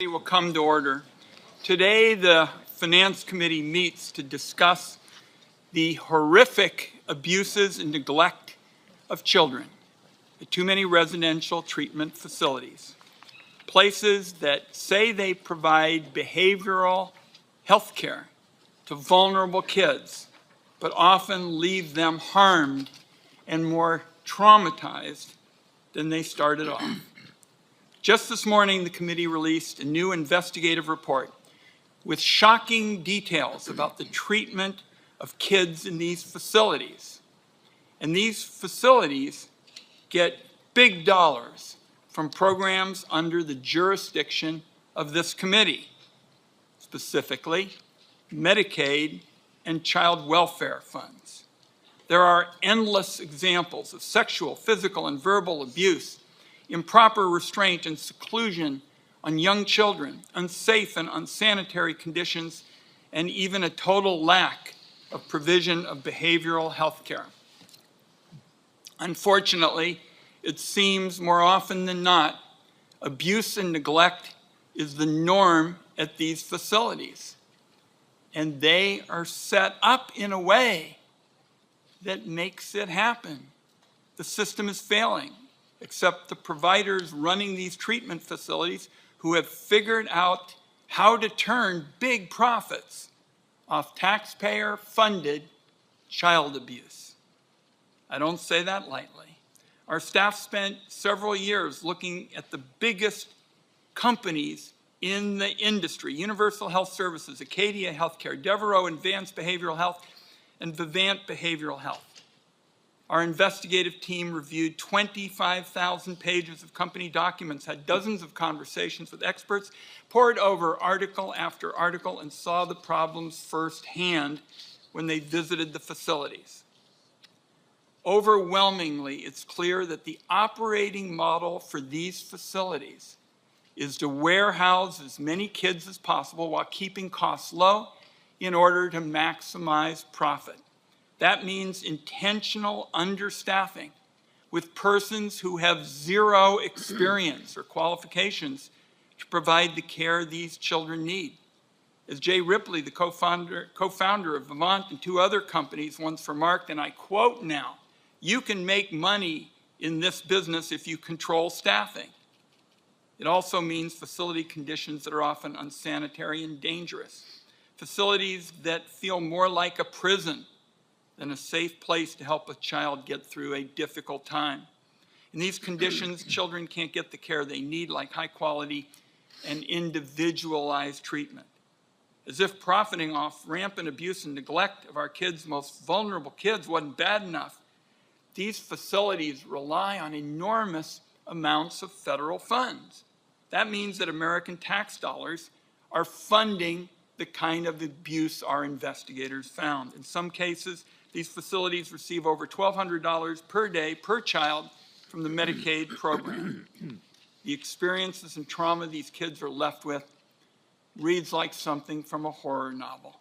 will come to order. Today, the Finance Committee meets to discuss the horrific abuses and neglect of children at too many residential treatment facilities, places that say they provide behavioral health care to vulnerable kids, but often leave them harmed and more traumatized than they started off. Just this morning, the committee released a new investigative report with shocking details about the treatment of kids in these facilities. And these facilities get big dollars from programs under the jurisdiction of this committee, specifically Medicaid and child welfare funds. There are endless examples of sexual, physical, and verbal abuse, improper restraint and seclusion on young children, unsafe and unsanitary conditions, and even a total lack of provision of behavioral health care. Unfortunately, it seems more often than not, abuse and neglect is the norm at these facilities. And they are set up in a way that makes it happen. The system is failing, except the providers running these treatment facilities who have figured out how to turn big profits off taxpayer-funded child abuse. I don't say that lightly. Our staff spent several years looking at the biggest companies in the industry: Universal Health Services, Acadia Healthcare, Devereaux Advanced Behavioral Health, and Vivant Behavioral Health. Our investigative team reviewed 25,000 pages of company documents, had dozens of conversations with experts, pored over article after article, and saw the problems firsthand when they visited the facilities. Overwhelmingly, it's clear that the operating model for these facilities is to warehouse as many kids as possible while keeping costs low in order to maximize profit. That means intentional understaffing with persons who have zero experience or qualifications to provide the care these children need. As Jay Ripley, the co-founder of Vivant and two other companies, once remarked, and I quote now, "You can make money in this business if you control staffing." It also means facility conditions that are often unsanitary and dangerous. Facilities that feel more like a prison than a safe place to help a child get through a difficult time. In these conditions, children can't get the care they need, like high quality and individualized treatment. As if profiting off rampant abuse and neglect of our kids, most vulnerable kids, wasn't bad enough, these facilities rely on enormous amounts of federal funds. That means that American tax dollars are funding the kind of abuse our investigators found. In some cases, these facilities receive over $1,200 per day per child from the Medicaid program. The experiences and trauma these kids are left with reads like something from a horror novel.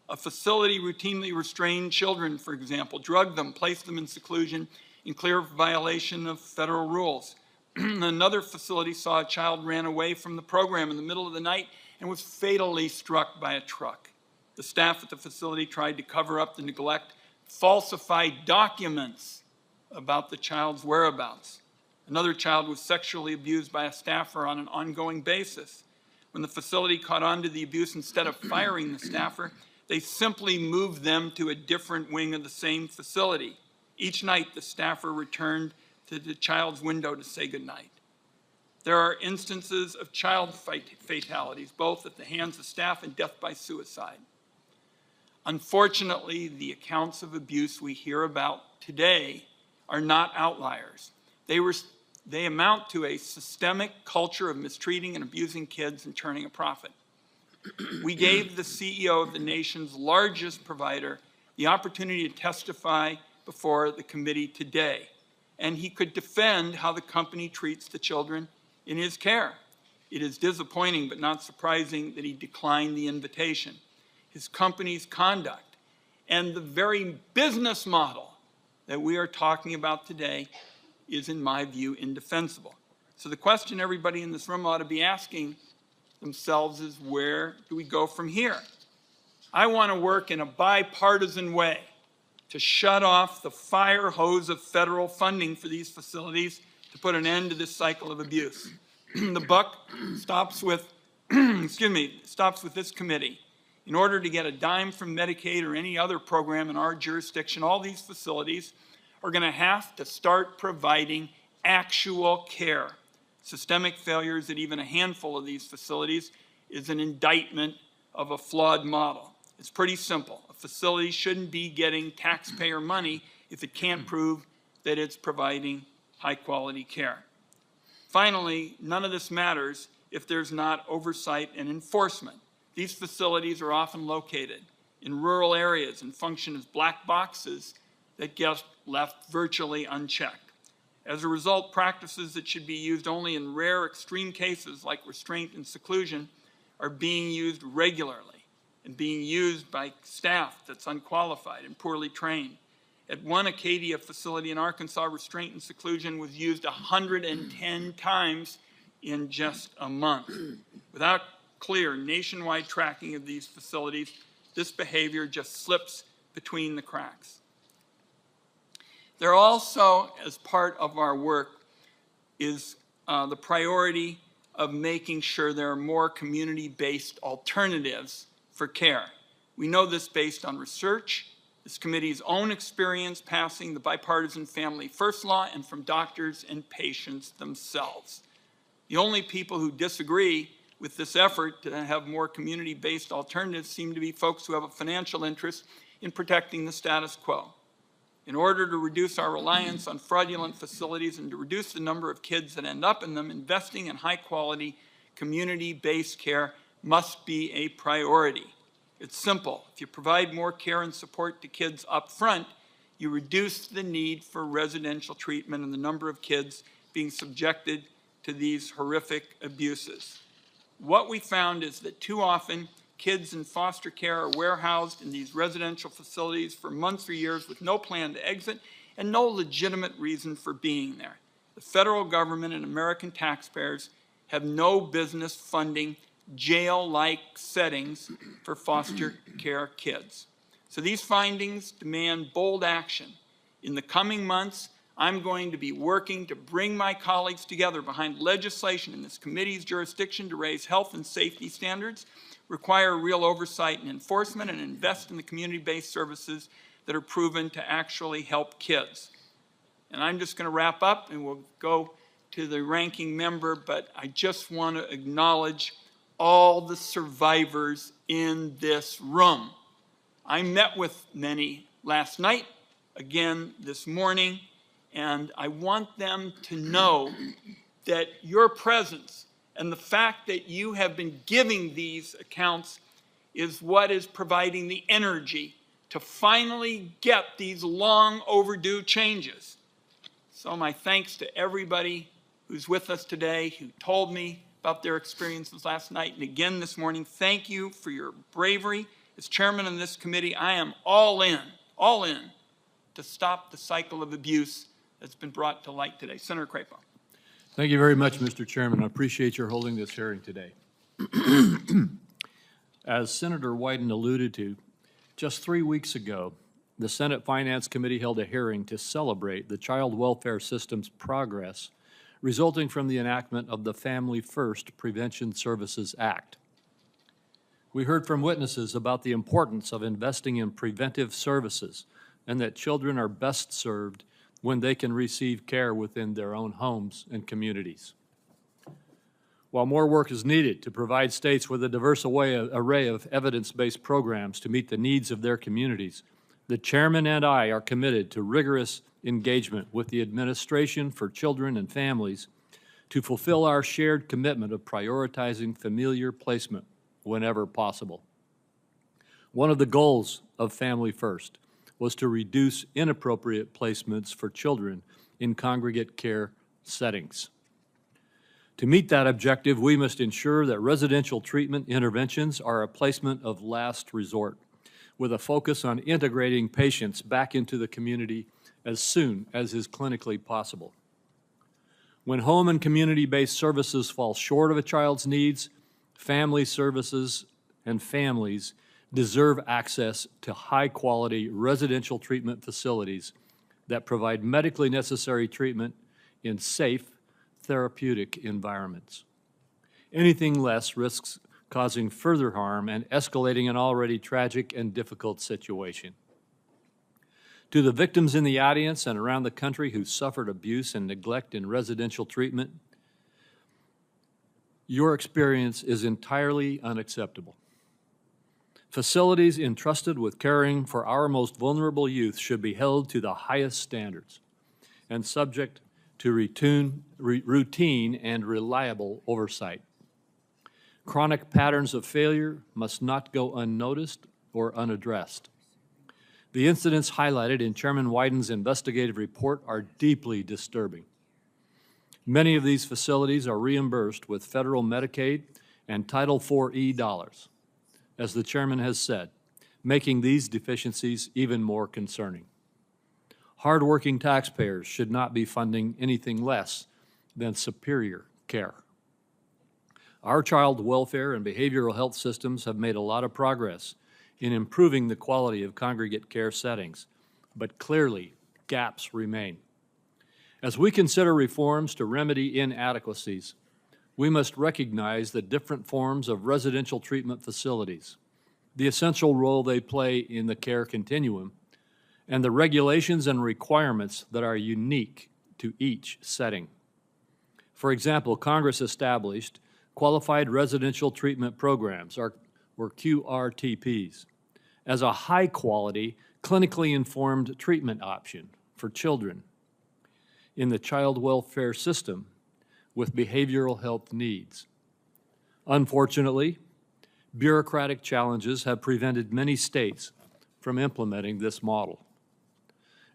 A facility routinely restrained children, for example, drugged them, placed them in seclusion in clear violation of federal rules. Another facility saw a child ran away from the program in the middle of the night and was fatally struck by a truck. The staff at the facility tried to cover up the neglect, falsified documents about the child's whereabouts. Another child was sexually abused by a staffer on an ongoing basis. When the facility caught on to the abuse, instead of firing the staffer, they simply moved them to a different wing of the same facility. Each night, the staffer returned to the child's window to say goodnight. There are instances of child fatalities, both at the hands of staff and death by suicide. Unfortunately, the accounts of abuse we hear about today are not outliers. They amount to a systemic culture of mistreating and abusing kids and turning a profit. We gave the CEO of the nation's largest provider the opportunity to testify before the committee today, and he could defend how the company treats the children in his care. It is disappointing but not surprising that he declined the invitation. His company's conduct and the very business model that we are talking about today is, in my view, indefensible. So the question everybody in this room ought to be asking themselves is, where do we go from here? I want to work in a bipartisan way to shut off the fire hose of federal funding for these facilities to put an end to this cycle of abuse. The buck stops with, stops with this committee. In order to get a dime from Medicaid or any other program in our jurisdiction, all these facilities are going to have to start providing actual care. Systemic failures at even a handful of these facilities is an indictment of a flawed model. It's pretty simple. A facility shouldn't be getting taxpayer money if it can't prove that it's providing high-quality care. Finally, none of this matters if there's not oversight and enforcement. These facilities are often located in rural areas and function as black boxes that get left virtually unchecked. As a result, practices that should be used only in rare extreme cases like restraint and seclusion are being used regularly and being used by staff that's unqualified and poorly trained. At one Acadia facility in Arkansas, restraint and seclusion was used 110 times in just a month. Without clear nationwide tracking of these facilities, this behavior just slips between the cracks. There also, as part of our work, is the priority of making sure there are more community-based alternatives for care. We know this based on research, this committee's own experience passing the bipartisan Family First Law, and from doctors and patients themselves. The only people who disagree with this effort to have more community-based alternatives seem to be folks who have a financial interest in protecting the status quo. In order to reduce our reliance on fraudulent facilities and to reduce the number of kids that end up in them, investing in high-quality, community-based care must be a priority. It's simple. If you provide more care and support to kids up front, you reduce the need for residential treatment and the number of kids being subjected to these horrific abuses. What we found is that too often, kids in foster care are warehoused in these residential facilities for months or years with no plan to exit and no legitimate reason for being there. The federal government and American taxpayers have no business funding jail-like settings for foster care kids. So these findings demand bold action. In the coming months, I'm going to be working to bring my colleagues together behind legislation in this committee's jurisdiction to raise health and safety standards, require real oversight and enforcement, and invest in the community-based services that are proven to actually help kids. And I'm just going to wrap up, and we'll go to the ranking member, but I just want to acknowledge all the survivors in this room. I met with many last night, again this morning, and I want them to know that your presence and the fact that you have been giving these accounts is what is providing the energy to finally get these long overdue changes. So my thanks to everybody who's with us today, who told me about their experiences last night and again this morning. Thank you for your bravery. As chairman of this committee, I am all in to stop the cycle of abuse that's been brought to light today. Senator Crapo. Thank you very much, Mr. Chairman. I appreciate your holding this hearing today. As Senator Wyden alluded to, just 3 weeks ago, the Senate Finance Committee held a hearing to celebrate the child welfare system's progress resulting from the enactment of the Family First Prevention Services Act. We heard from witnesses about the importance of investing in preventive services and that children are best served when they can receive care within their own homes and communities. While more work is needed to provide states with a diverse array of evidence-based programs to meet the needs of their communities, the chairman and I are committed to rigorous engagement with the administration for children and families to fulfill our shared commitment of prioritizing familiar placement whenever possible. One of the goals of Family First was to reduce inappropriate placements for children in congregate care settings. To meet that objective, we must ensure that residential treatment interventions are a placement of last resort, with a focus on integrating patients back into the community as soon as is clinically possible. When home and community-based services fall short of a child's needs, family services and families deserve access to high-quality residential treatment facilities that provide medically necessary treatment in safe, therapeutic environments. Anything less risks causing further harm and escalating an already tragic and difficult situation. To the victims in the audience and around the country who suffered abuse and neglect in residential treatment, your experience is entirely unacceptable. Facilities entrusted with caring for our most vulnerable youth should be held to the highest standards and subject to routine and reliable oversight. Chronic patterns of failure must not go unnoticed or unaddressed. The incidents highlighted in Chairman Wyden's investigative report are deeply disturbing. Many of these facilities are reimbursed with federal Medicaid and Title IV-E dollars, as the chairman has said, making these deficiencies even more concerning. Hardworking taxpayers should not be funding anything less than superior care. Our child welfare and behavioral health systems have made a lot of progress in improving the quality of congregate care settings, but clearly gaps remain. As we consider reforms to remedy inadequacies, we must recognize the different forms of residential treatment facilities, the essential role they play in the care continuum, and the regulations and requirements that are unique to each setting. For example, Congress established Qualified Residential Treatment Programs, or QRTPs, as a high-quality, clinically informed treatment option for children in the child welfare system with behavioral health needs. Unfortunately, bureaucratic challenges have prevented many states from implementing this model.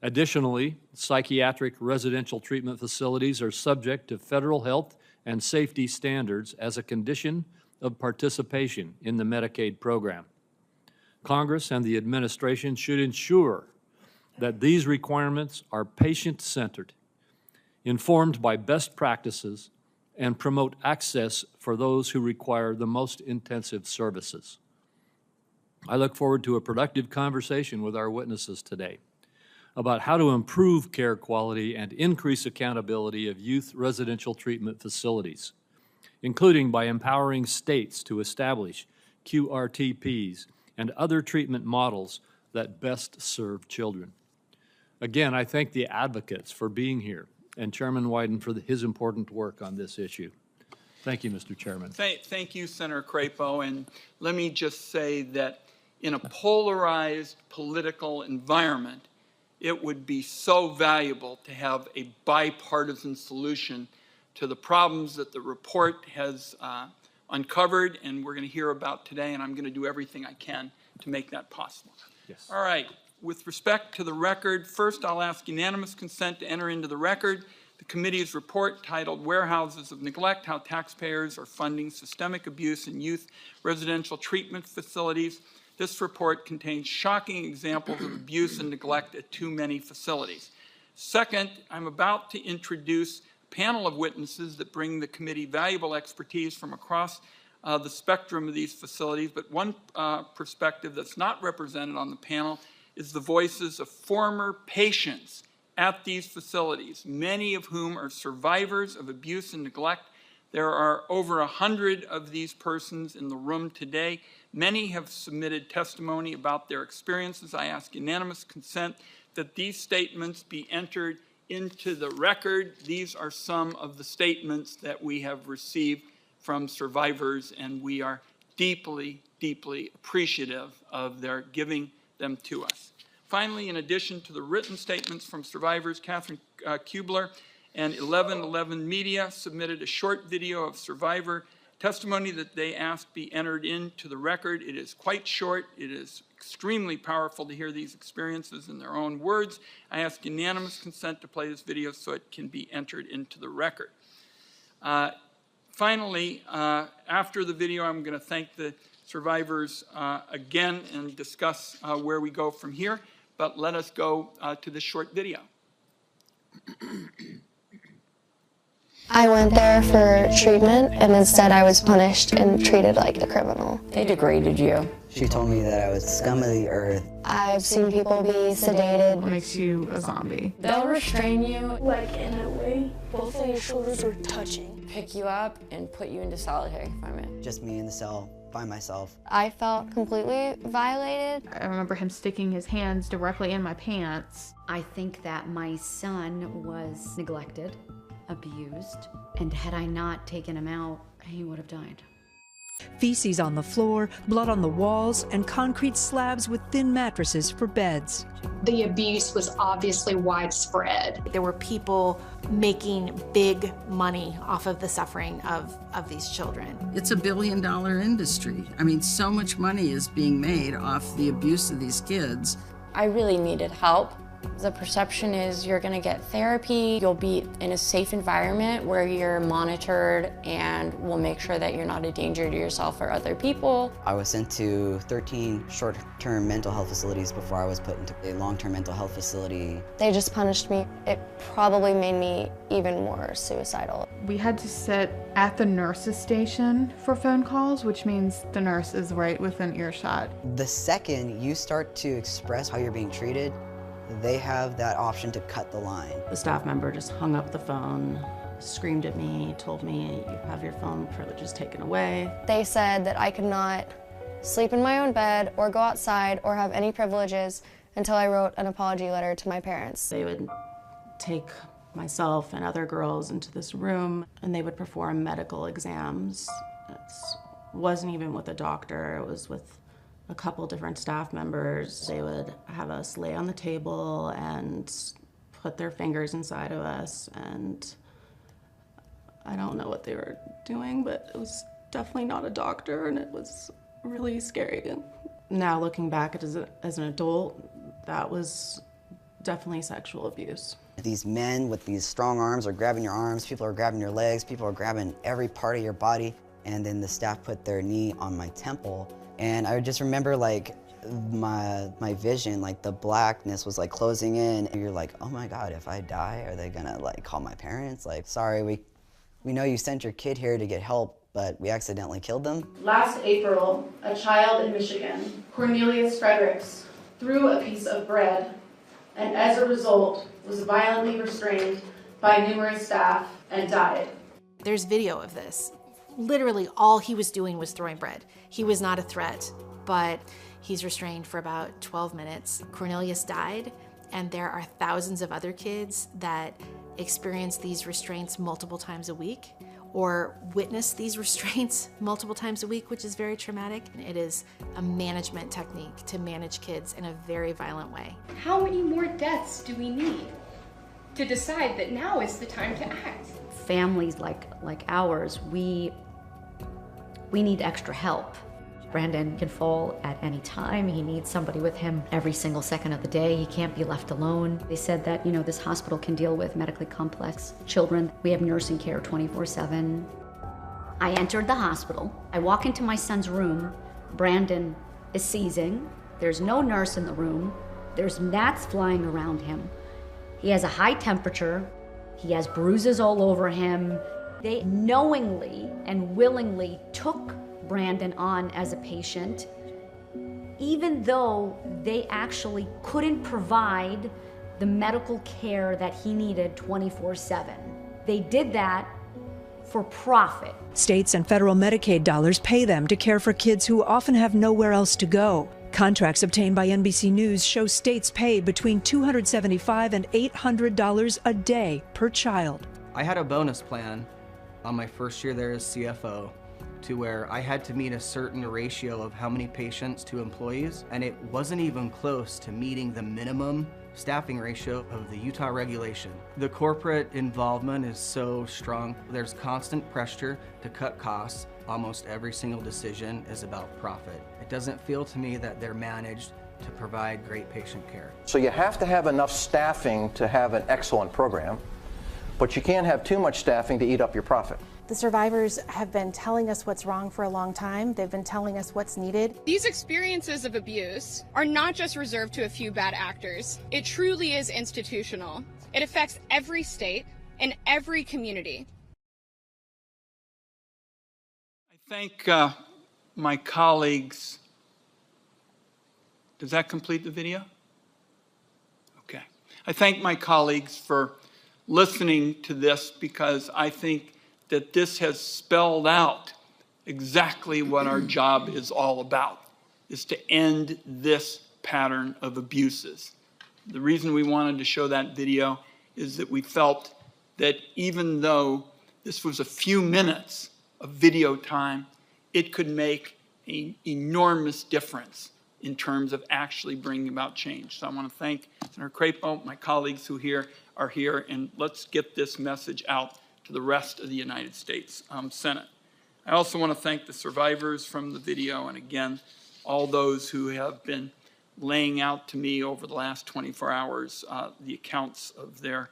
Additionally, psychiatric residential treatment facilities are subject to federal health and safety standards as a condition of participation in the Medicaid program. Congress and the administration should ensure that these requirements are patient-centered, informed by best practices, and promote access for those who require the most intensive services. I look forward to a productive conversation with our witnesses today about how to improve care quality and increase accountability of youth residential treatment facilities, including by empowering states to establish QRTPs and other treatment models that best serve children. Again, I thank the advocates for being here and Chairman Wyden for his important work on this issue. Thank you, Mr. Chairman. Thank you, Senator Crapo. And let me just say that in a polarized political environment, it would be so valuable to have a bipartisan solution to the problems that the report has uncovered and we're going to hear about today, and I'm going to do everything I can to make that possible. Yes. All right. With respect to the record, first I'll ask unanimous consent to enter into the record the committee's report titled Warehouses of Neglect, How Taxpayers Are Funding Systemic Abuse in Youth Residential Treatment Facilities. This report contains shocking examples of abuse and neglect at too many facilities. Second, I'm about to introduce a panel of witnesses that bring the committee valuable expertise from across the spectrum of these facilities, but one perspective that's not represented on the panel is the voices of former patients at these facilities, many of whom are survivors of abuse and neglect. There are over 100 of these persons in the room today. Many have submitted testimony about their experiences. I ask unanimous consent that these statements be entered into the record. These are some of the statements that we have received from survivors, and we are deeply, deeply appreciative of their giving them to us. Finally, in addition to the written statements from survivors, Catherine Kubler and 1111 Media submitted a short video of survivor testimony that they asked be entered into the record. It is quite short. It is extremely powerful to hear these experiences in their own words. I ask unanimous consent to play this video so it can be entered into the record. Finally, after the video, I'm going to thank the survivors again and discuss where we go from here. But let us go to this short video. I went there for treatment, and instead I was punished and treated like a criminal. They degraded you. She told me that I was scum of the earth. I've seen people be sedated. What makes you a zombie? They'll restrain you, Like in a way, both of your shoulders are touching. pick you up, and put you into solitary confinement. Just me in the cell by myself. I felt completely violated. I remember him sticking his hands directly in my pants. I think that my son was neglected, abused, and had I not taken him out, he would have died. Feces on the floor, blood on the walls, and concrete slabs with thin mattresses for beds. The abuse was obviously widespread. There were people making big money off of the suffering of these children. It's a billion-dollar industry. I mean, so much money is being made off the abuse of these kids. I really needed help. The perception is you're gonna get therapy, you'll be in a safe environment where you're monitored and we'll make sure that you're not a danger to yourself or other people. I was sent to 13 short-term mental health facilities before I was put into a long-term mental health facility. They just punished me. It probably made me even more suicidal. We had to sit at the nurse's station for phone calls, which means the nurse is right within earshot. The second you start to express how you're being treated, they have that option to cut the line. The staff member just hung up the phone, screamed at me, told me, "You have your phone privileges taken away." They said that I could not sleep in my own bed or go outside or have any privileges until I wrote an apology letter to my parents. They would take myself and other girls into this room and they would perform medical exams. It wasn't even with a doctor, it was with a couple different staff members. They would have us lay on the table and put their fingers inside of us, and I don't know what they were doing, but it was definitely not a doctor, and it was really scary. Now looking back as an adult, that was definitely sexual abuse. These men with these strong arms are grabbing your arms, people are grabbing your legs, people are grabbing every part of your body, and then the staff put their knee on my temple. And I just remember like my vision, like the blackness was like closing in. And you're like, oh my God, if I die, are they gonna like call my parents? Like, sorry, we know you sent your kid here to get help, but we accidentally killed them. Last April, a child in Michigan, Cornelius Fredericks, threw a piece of bread and as a result was violently restrained by numerous staff and died. There's video of this. Literally all he was doing was throwing bread. He was not a threat, but he's restrained for about 12 minutes. Cornelius died, and there are thousands of other kids that experience these restraints multiple times a week or witness these restraints multiple times a week, which is very traumatic. It is a management technique to manage kids in a very violent way. How many more deaths do we need to decide that now is the time to act? Families like ours, we need extra help. Brandon can fall at any time. He needs somebody with him every single second of the day. He can't be left alone. They said that, this hospital can deal with medically complex children. We have nursing care 24/7. I entered the hospital. I walk into my son's room. Brandon is seizing. There's no nurse in the room. There's gnats flying around him. He has a high temperature. He has bruises all over him. They knowingly and willingly took Brandon on as a patient, even though they actually couldn't provide the medical care that he needed 24/7. They did that for profit. States and federal Medicaid dollars pay them to care for kids who often have nowhere else to go. Contracts obtained by NBC News show states pay between $275 and $800 a day per child. I had a bonus plan on my first year there as CFO to where I had to meet a certain ratio of how many patients to employees, and it wasn't even close to meeting the minimum staffing ratio of the Utah regulation. The corporate involvement is so strong. There's constant pressure to cut costs. Almost every single decision is about profit. It doesn't feel to me that they're managed to provide great patient care. So you have to have enough staffing to have an excellent program, but you can't have too much staffing to eat up your profit. The survivors have been telling us what's wrong for a long time. They've been telling us what's needed. These experiences of abuse are not just reserved to a few bad actors. It truly is institutional. It affects every state and every community. Thank my colleagues. Does that complete the video? Okay. I thank my colleagues for listening to this because I think that this has spelled out exactly what our job is all about, is to end this pattern of abuses. The reason we wanted to show that video is that we felt that even though this was a few minutes of video time, it could make an enormous difference in terms of actually bringing about change. So I want to thank Senator Crapo, my colleagues who are here, and let's get this message out to the rest of the United States Senate. I also want to thank the survivors from the video, and again, all those who have been laying out to me over the last 24 hours the accounts of their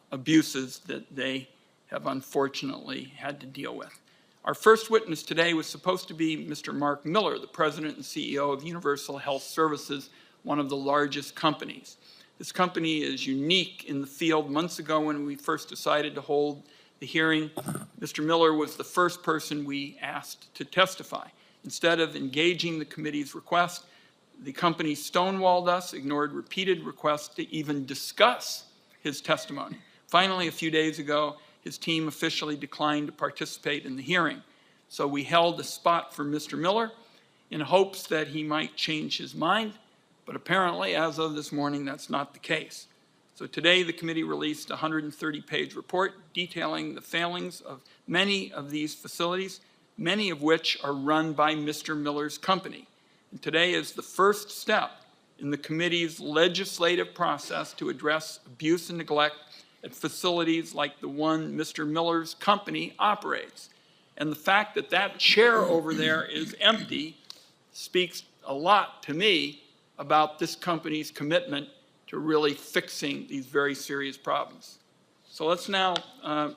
abuses that they have unfortunately had to deal with. Our first witness today was supposed to be Mr. Mark Miller, the president and CEO of Universal Health Services, one of the largest companies. This company is unique in the field. Months ago when we first decided to hold the hearing, Mr. Miller was the first person we asked to testify. Instead of engaging the committee's request, the company stonewalled us, ignored repeated requests to even discuss his testimony. Finally, a few days ago, his team officially declined to participate in the hearing. So we held a spot for Mr. Miller in hopes that he might change his mind, but apparently, as of this morning, that's not the case. So today, the committee released a 130-page report detailing the failings of many of these facilities, many of which are run by Mr. Miller's company. And today is the first step in the committee's legislative process to address abuse and neglect at facilities like the one Mr. Miller's company operates. And the fact that that chair over there is empty speaks a lot to me about this company's commitment to really fixing these very serious problems. So let's now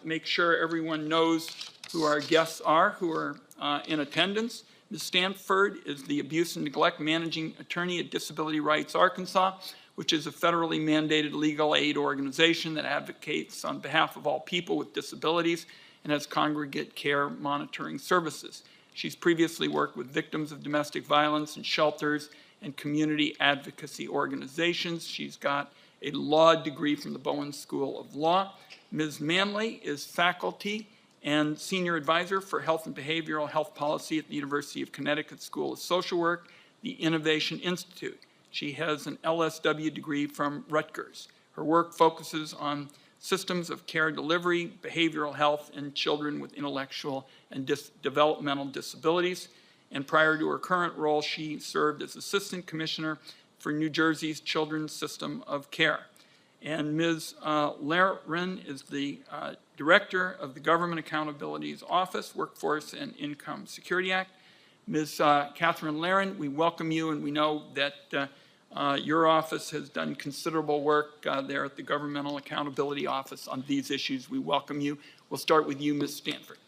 make sure everyone knows who our guests are, who are in attendance. Ms. Stanford is the Abuse and Neglect Managing Attorney at Disability Rights Arkansas, which is a federally mandated legal aid organization that advocates on behalf of all people with disabilities and has congregate care monitoring services. She's previously worked with victims of domestic violence in shelters and community advocacy organizations. She's got a law degree from the Bowen School of Law. Ms. Manley is faculty and senior advisor for health and behavioral health policy at the University of Connecticut School of Social Work, the Innovation Institute. She has an LSW degree from Rutgers. Her work focuses on systems of care delivery, behavioral health, and children with intellectual and developmental disabilities. And prior to her current role, she served as Assistant Commissioner for New Jersey's Children's System of Care. And Ms. Laren is the Director of the Government Accountability's Office, Workforce and Income Security Act. Ms. Catherine Laren, we welcome you, and we know that your office has done considerable work there at the Governmental Accountability Office on these issues. We welcome you. We'll start with you, Ms. Stanford.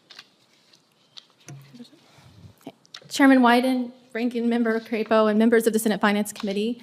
Chairman Wyden, Ranking Member Crapo, and members of the Senate Finance Committee,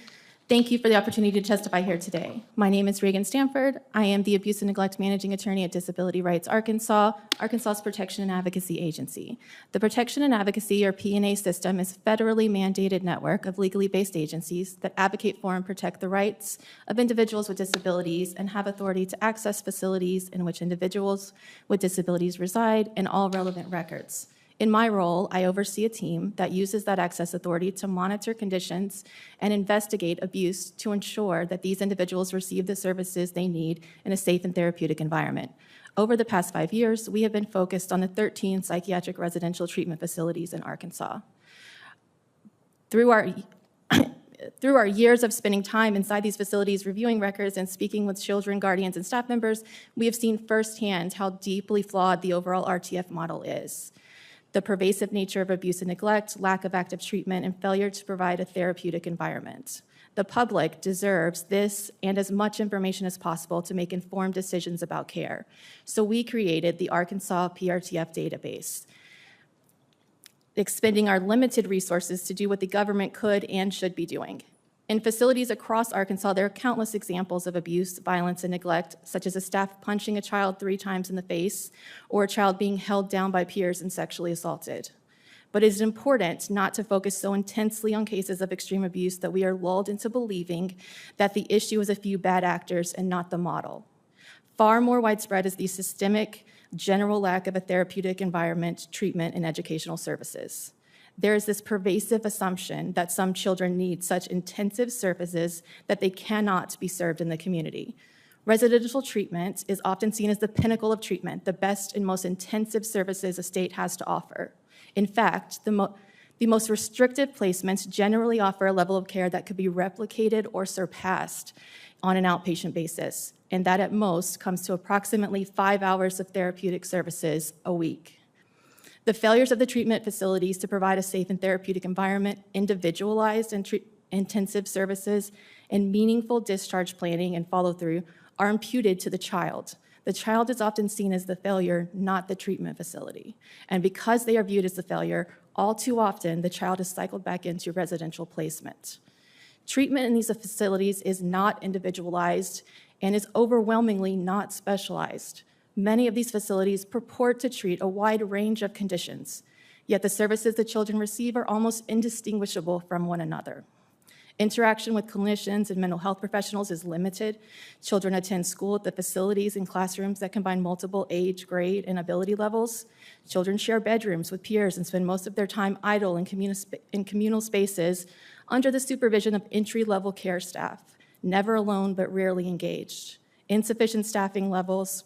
thank you for the opportunity to testify here today. My name is Reagan Stanford. I am the Abuse and Neglect Managing Attorney at Disability Rights Arkansas, Arkansas's Protection and Advocacy Agency. The Protection and Advocacy, or P&A system, is a federally mandated network of legally based agencies that advocate for and protect the rights of individuals with disabilities and have authority to access facilities in which individuals with disabilities reside and all relevant records. In my role, I oversee a team that uses that access authority to monitor conditions and investigate abuse to ensure that these individuals receive the services they need in a safe and therapeutic environment. Over the past 5 years, we have been focused on the 13 psychiatric residential treatment facilities in Arkansas. Through our years of spending time inside these facilities, reviewing records and speaking with children, guardians, and staff members, we have seen firsthand how deeply flawed the overall RTF model is. The pervasive nature of abuse and neglect, lack of active treatment, and failure to provide a therapeutic environment. The public deserves this and as much information as possible to make informed decisions about care. So we created the Arkansas PRTF database, expending our limited resources to do what the government could and should be doing. In facilities across Arkansas, there are countless examples of abuse, violence, and neglect, such as a staff punching a child 3 times in the face, or a child being held down by peers and sexually assaulted. But it is important not to focus so intensely on cases of extreme abuse that we are lulled into believing that the issue is a few bad actors and not the model. Far more widespread is the systemic, general lack of a therapeutic environment, treatment, and educational services. There is this pervasive assumption that some children need such intensive services that they cannot be served in the community. Residential treatment is often seen as the pinnacle of treatment, the best and most intensive services a state has to offer. In fact, the most restrictive placements generally offer a level of care that could be replicated or surpassed on an outpatient basis, and that at most comes to approximately 5 hours of therapeutic services a week. The failures of the treatment facilities to provide a safe and therapeutic environment, individualized and intensive services, and meaningful discharge planning and follow-through are imputed to the child. The child is often seen as the failure, not the treatment facility. And because they are viewed as the failure, all too often the child is cycled back into residential placement. Treatment in these facilities is not individualized and is overwhelmingly not specialized. Many of these facilities purport to treat a wide range of conditions, yet the services the children receive are almost indistinguishable from one another. Interaction with clinicians and mental health professionals is limited. Children attend school at the facilities and classrooms that combine multiple age, grade, and ability levels. Children share bedrooms with peers and spend most of their time idle in communal spaces under the supervision of entry-level care staff, never alone but rarely engaged. Insufficient staffing levels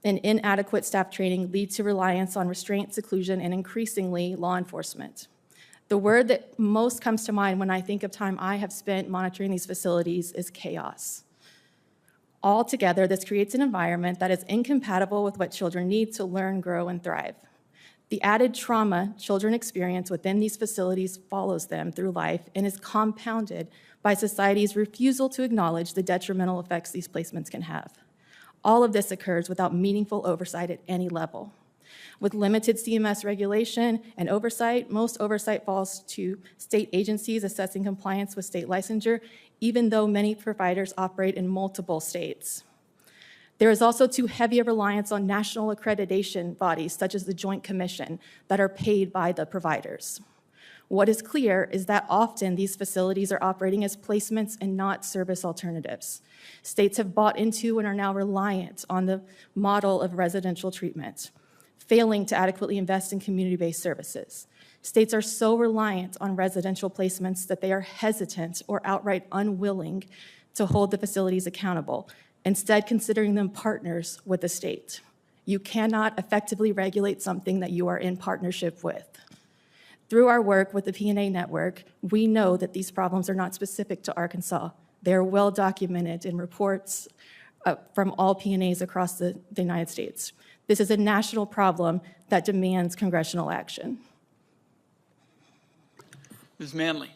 and inadequate staff training lead to reliance on restraint, seclusion, and increasingly law enforcement. The word that most comes to mind when I think of time I have spent monitoring these facilities is chaos. Altogether, this creates an environment that is incompatible with what children need to learn, grow, and thrive. The added trauma children experience within these facilities follows them through life and is compounded by society's refusal to acknowledge the detrimental effects these placements can have. All of this occurs without meaningful oversight at any level. With limited CMS regulation and oversight, most oversight falls to state agencies assessing compliance with state licensure, even though many providers operate in multiple states. There is also too heavy a reliance on national accreditation bodies, such as the Joint Commission, that are paid by the providers. What is clear is that often these facilities are operating as placements and not service alternatives. States have bought into and are now reliant on the model of residential treatment, failing to adequately invest in community-based services. States are so reliant on residential placements that they are hesitant or outright unwilling to hold the facilities accountable, instead considering them partners with the state. You cannot effectively regulate something that you are in partnership with. Through our work with the P&A network, we know that these problems are not specific to Arkansas. They are well documented in reports from all P&As across the United States. This is a national problem that demands congressional action. Ms. Manley.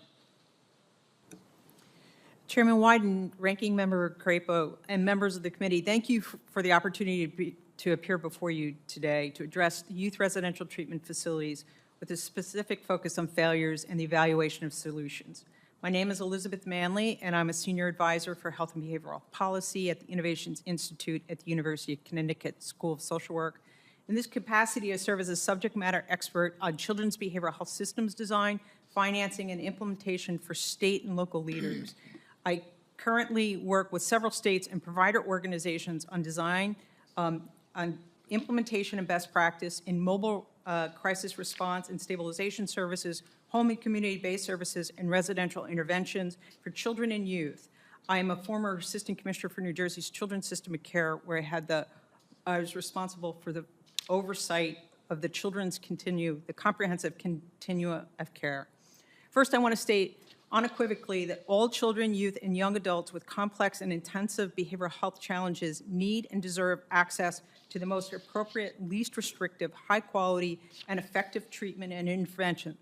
Chairman Wyden, Ranking Member Crapo, and members of the committee, thank you for the opportunity to appear before you today to address youth residential treatment facilities with a specific focus on failures and the evaluation of solutions. My name is Elizabeth Manley, and I'm a Senior Advisor for Health and Behavioral Policy at the Innovations Institute at the University of Connecticut School of Social Work. In this capacity, I serve as a subject matter expert on children's behavioral health systems design, financing, and implementation for state and local leaders. I currently work with several states and provider organizations on design, on implementation and best practice in mobile crisis response and stabilization services, home and community-based services, and residential interventions for children and youth. I am a former Assistant Commissioner for New Jersey's Children's System of Care, where I was responsible for the oversight of the the comprehensive continuum of care. First, I want to state unequivocally that all children, youth, and young adults with complex and intensive behavioral health challenges need and deserve access to the most appropriate, least restrictive, high quality, and effective treatment and intervention.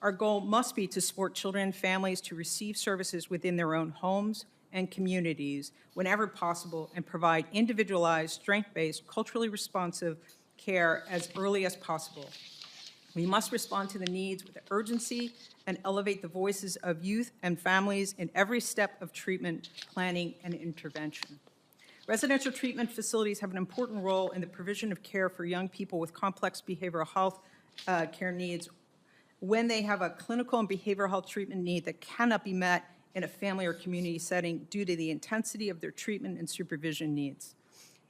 Our goal must be to support children and families to receive services within their own homes and communities whenever possible and provide individualized, strength-based, culturally responsive care as early as possible. We must respond to the needs with urgency and elevate the voices of youth and families in every step of treatment, planning, and intervention. Residential treatment facilities have an important role in the provision of care for young people with complex behavioral health care needs when they have a clinical and behavioral health treatment need that cannot be met in a family or community setting due to the intensity of their treatment and supervision needs.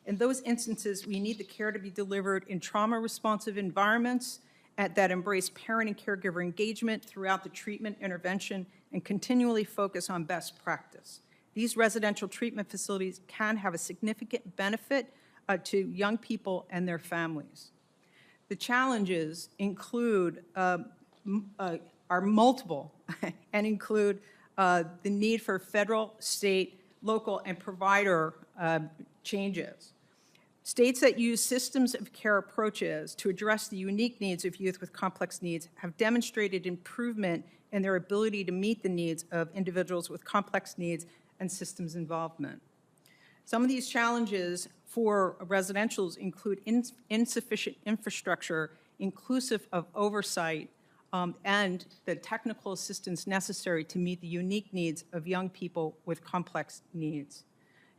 In those instances, we need the care to be delivered in trauma-responsive environments that embrace parent and caregiver engagement throughout the treatment intervention and continually focus on best practice. These residential treatment facilities can have a significant benefit to young people and their families. The challenges include, are multiple and include the need for federal, state, local, and provider changes. States that use systems of care approaches to address the unique needs of youth with complex needs have demonstrated improvement in their ability to meet the needs of individuals with complex needs and systems involvement. Some of these challenges for residentials include insufficient infrastructure, inclusive of oversight, and the technical assistance necessary to meet the unique needs of young people with complex needs.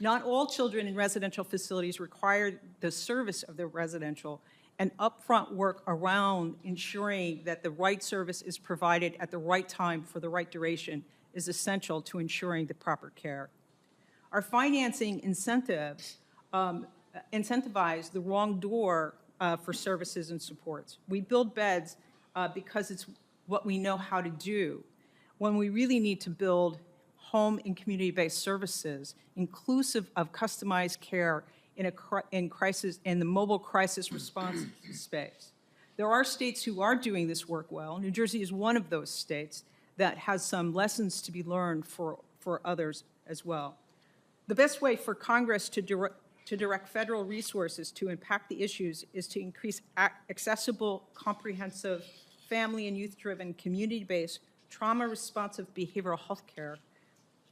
Not all children in residential facilities require the service of the residential, and upfront work around ensuring that the right service is provided at the right time for the right duration is essential to ensuring the proper care. Our financing incentives incentivize the wrong door for services and supports. We build beds because it's what we know how to do, when we really need to build home and community-based services, inclusive of customized care in the mobile crisis response space. There are states who are doing this work well. New Jersey is one of those states that has some lessons to be learned for others as well. The best way for Congress to direct federal resources to impact the issues is to increase accessible, comprehensive, family and youth-driven, community-based, trauma-responsive behavioral health care.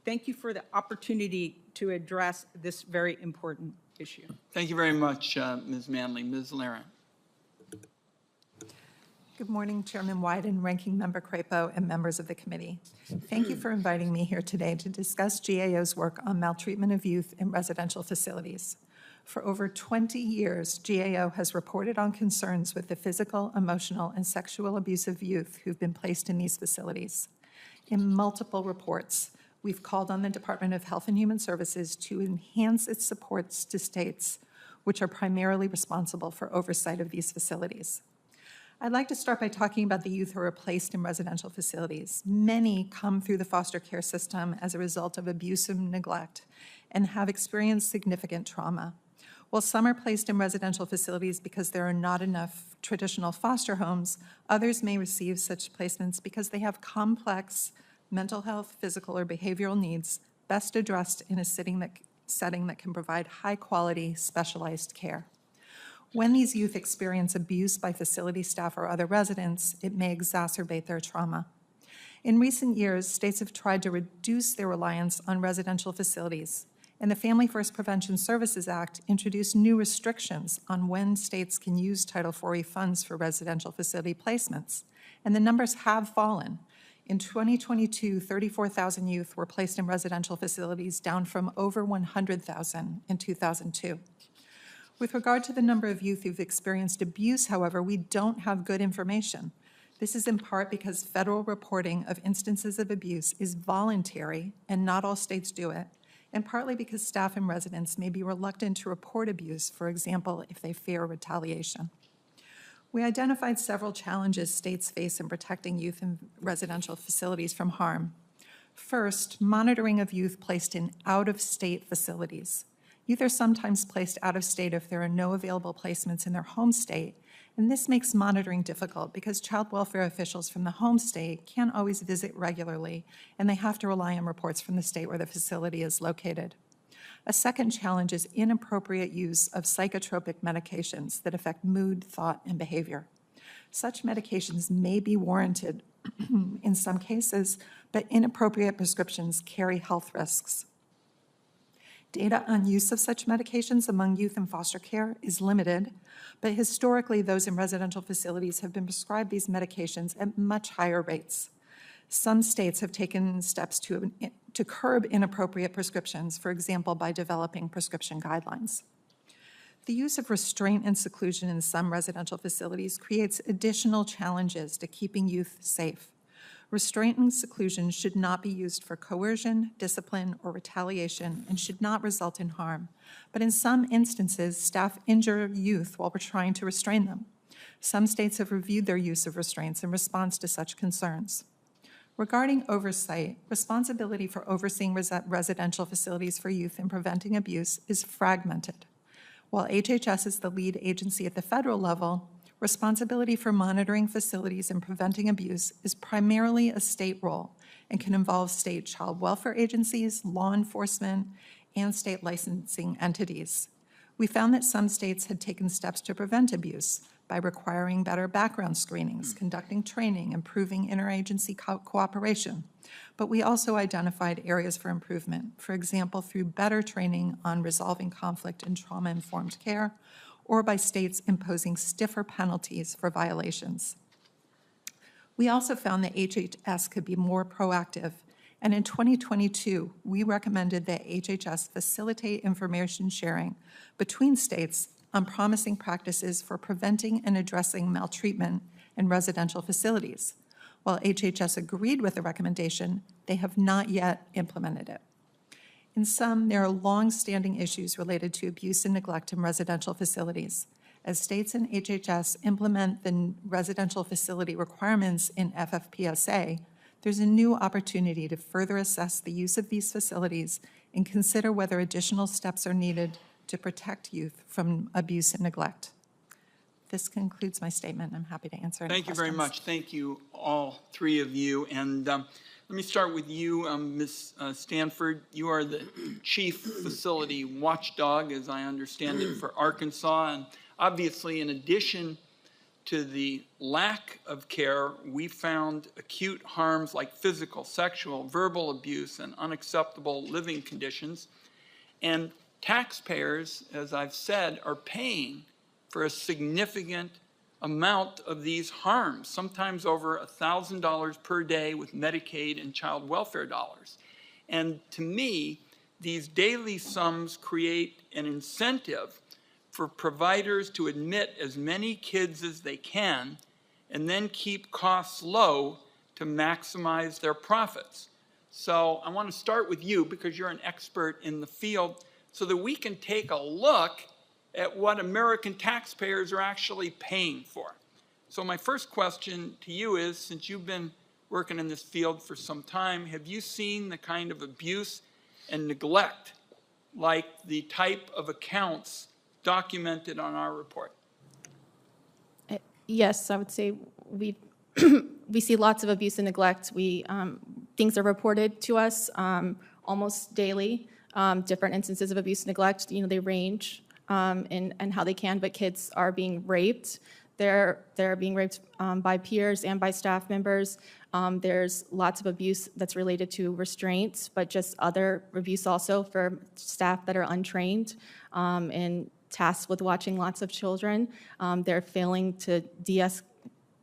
Thank you for the opportunity to address this very important issue. Thank you very much, Ms. Manley. Ms. Laren. Good morning, Chairman Wyden, Ranking Member Crapo, and members of the committee. Thank you for inviting me here today to discuss GAO's work on maltreatment of youth in residential facilities. For over 20 years, GAO has reported on concerns with the physical, emotional, and sexual abuse of youth who've been placed in these facilities. In multiple reports, we've called on the Department of Health and Human Services to enhance its supports to states which are primarily responsible for oversight of these facilities. I'd like to start by talking about the youth who are placed in residential facilities. Many come through the foster care system as a result of abuse and neglect and have experienced significant trauma. While some are placed in residential facilities because there are not enough traditional foster homes, others may receive such placements because they have complex mental health, physical, or behavioral needs best addressed in a setting that can provide high-quality, specialized care. When these youth experience abuse by facility staff or other residents, it may exacerbate their trauma. In recent years, states have tried to reduce their reliance on residential facilities, and the Family First Prevention Services Act introduced new restrictions on when states can use Title IV funds for residential facility placements, and the numbers have fallen. In 2022, 34,000 youth were placed in residential facilities, down from over 100,000 in 2002. With regard to the number of youth who've experienced abuse, however, we don't have good information. This is in part because federal reporting of instances of abuse is voluntary and not all states do it, and partly because staff and residents may be reluctant to report abuse, for example, if they fear retaliation. We identified several challenges states face in protecting youth in residential facilities from harm. First, monitoring of youth placed in out-of-state facilities. Youth are sometimes placed out of state if there are no available placements in their home state, and this makes monitoring difficult because child welfare officials from the home state can't always visit regularly, and they have to rely on reports from the state where the facility is located. A second challenge is inappropriate use of psychotropic medications that affect mood, thought, and behavior. Such medications may be warranted in some cases, but inappropriate prescriptions carry health risks. Data on use of such medications among youth in foster care is limited, but historically those in residential facilities have been prescribed these medications at much higher rates. Some states have taken steps to curb inappropriate prescriptions, for example, by developing prescription guidelines. The use of restraint and seclusion in some residential facilities creates additional challenges to keeping youth safe. Restraint and seclusion should not be used for coercion, discipline, or retaliation and should not result in harm. But in some instances, staff injure youth while we're trying to restrain them. Some states have reviewed their use of restraints in response to such concerns. Regarding oversight, responsibility for overseeing residential facilities for youth and preventing abuse is fragmented. While HHS is the lead agency at the federal level, responsibility for monitoring facilities and preventing abuse is primarily a state role and can involve state child welfare agencies, law enforcement, and state licensing entities. We found that some states had taken steps to prevent abuse by requiring better background screenings, conducting training, improving interagency cooperation. But we also identified areas for improvement, for example, through better training on resolving conflict and trauma-informed care, or by states imposing stiffer penalties for violations. We also found that HHS could be more proactive, and in 2022, we recommended that HHS facilitate information sharing between states on promising practices for preventing and addressing maltreatment in residential facilities. While HHS agreed with the recommendation, they have not yet implemented it. In sum, there are long-standing issues related to abuse and neglect in residential facilities. As states and HHS implement the residential facility requirements in FFPSA, there's a new opportunity to further assess the use of these facilities and consider whether additional steps are needed to protect youth from abuse and neglect. This concludes my statement. I'm happy to answer any questions. Thank you very much. Thank you, all three of you. And let me start with you, Ms. Stanford. You are the chief facility watchdog, as I understand it, for Arkansas. And obviously, in addition to the lack of care, we found acute harms like physical, sexual, verbal abuse, and unacceptable living conditions. And taxpayers, as I've said, are paying for a significant amount of these harms, sometimes over $1,000 per day with Medicaid and child welfare dollars. And to me, these daily sums create an incentive for providers to admit as many kids as they can and then keep costs low to maximize their profits. So I want to start with you because you're an expert in the field so that we can take a look at what American taxpayers are actually paying for. So my first question to you is, since you've been working in this field for some time, have you seen the kind of abuse and neglect like the type of accounts documented on our report? Yes, I would say we see lots of abuse and neglect. Things are reported to us almost daily. Different instances of abuse and neglect, they range in how they can, but kids are being raped. They're being raped by peers and by staff members. There's lots of abuse that's related to restraints, but just other abuse also for staff that are untrained and tasked with watching lots of children. They're failing to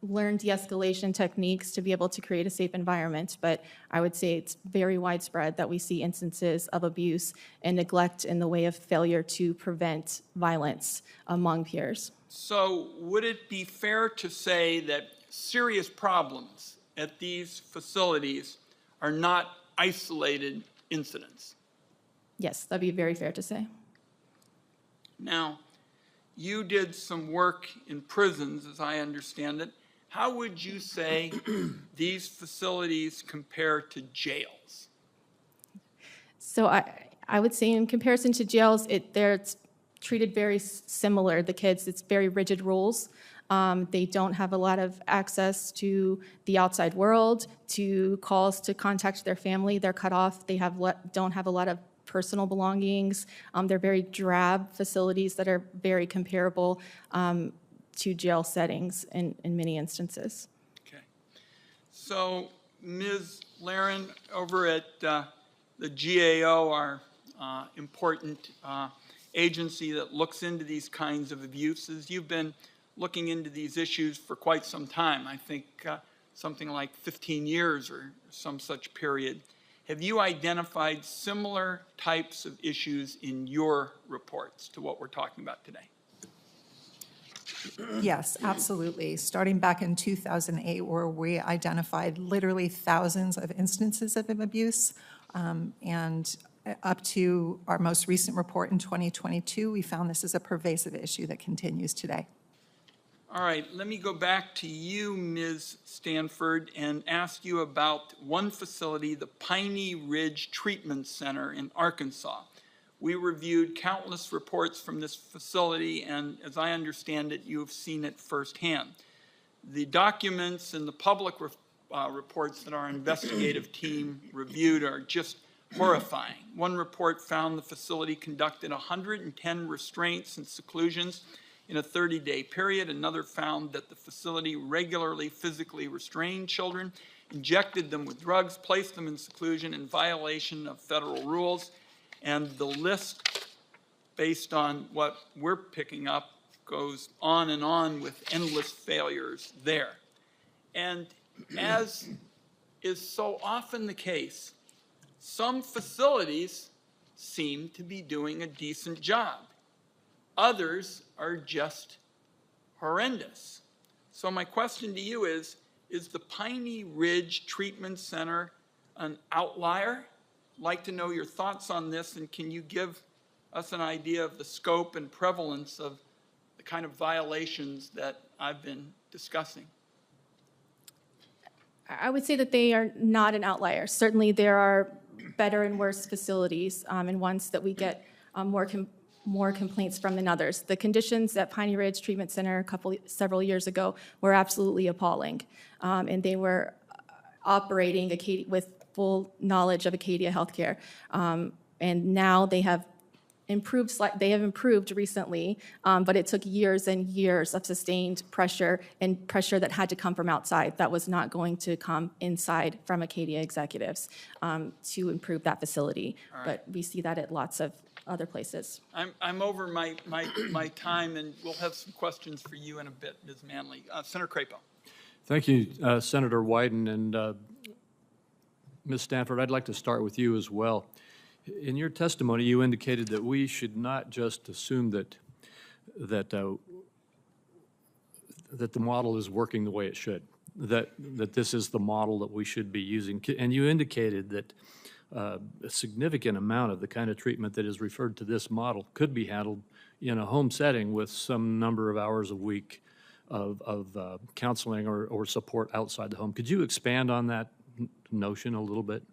learn de-escalation techniques to be able to create a safe environment, but I would say it's very widespread that we see instances of abuse and neglect in the way of failure to prevent violence among peers. So would it be fair to say that serious problems at these facilities are not isolated incidents? Yes, that'd be very fair to say. Now, you did some work in prisons, as I understand it. How would you say these facilities compare to jails? So I would say in comparison to jails, they're treated very similar. The kids, it's very rigid rules. They don't have a lot of access to the outside world, to calls to contact their family. They're cut off. They don't have a lot of personal belongings. They're very drab facilities that are very comparable to jail settings in many instances. Okay. So, Ms. Laren, over at the GAO, our important agency that looks into these kinds of abuses. You've been looking into these issues for quite some time, I think something like 15 years or some such period. Have you identified similar types of issues in your reports to what we're talking about today? Yes, absolutely. Starting back in 2008, where we identified literally thousands of instances of abuse, and up to our most recent report in 2022, we found this is a pervasive issue that continues today. All right, let me go back to you, Ms. Stanford, and ask you about one facility, the Piney Ridge Treatment Center in Arkansas. We reviewed countless reports from this facility, and as I understand it, you have seen it firsthand. The documents and the public reports that our investigative team reviewed are just horrifying. One report found the facility conducted 110 restraints and seclusions in a 30-day period. Another found that the facility regularly physically restrained children, injected them with drugs, placed them in seclusion in violation of federal rules, and the list, based on what we're picking up, goes on with endless failures there. And as is so often the case, some facilities seem to be doing a decent job. Others are just horrendous. So my question to you is the Piney Ridge Treatment Center an outlier? I'd like to know your thoughts on this, and can you give us an idea of the scope and prevalence of the kind of violations that I've been discussing? I would say that they are not an outlier. Certainly there are better and worse facilities, and ones that we get more complaints from than others. The conditions at Piney Ridge Treatment Center several years ago were absolutely appalling, and they were operating with full knowledge of Acadia Healthcare, and now they have improved recently, but it took years and years of sustained pressure and pressure that had to come from outside. That was not going to come inside from Acadia executives to improve that facility. Right. But we see that at lots of other places. I'm over my time, and we'll have some questions for you in a bit, Ms. Manley. Senator Crapo. Thank you, Senator Wyden. And Ms. Stanford, I'd like to start with you as well. In your testimony, you indicated that we should not just assume that the model is working the way it should, that this is the model that we should be using. And you indicated that a significant amount of the kind of treatment that is referred to this model could be handled in a home setting with some number of hours a week of counseling or support outside the home. Could you expand on that notion a little bit?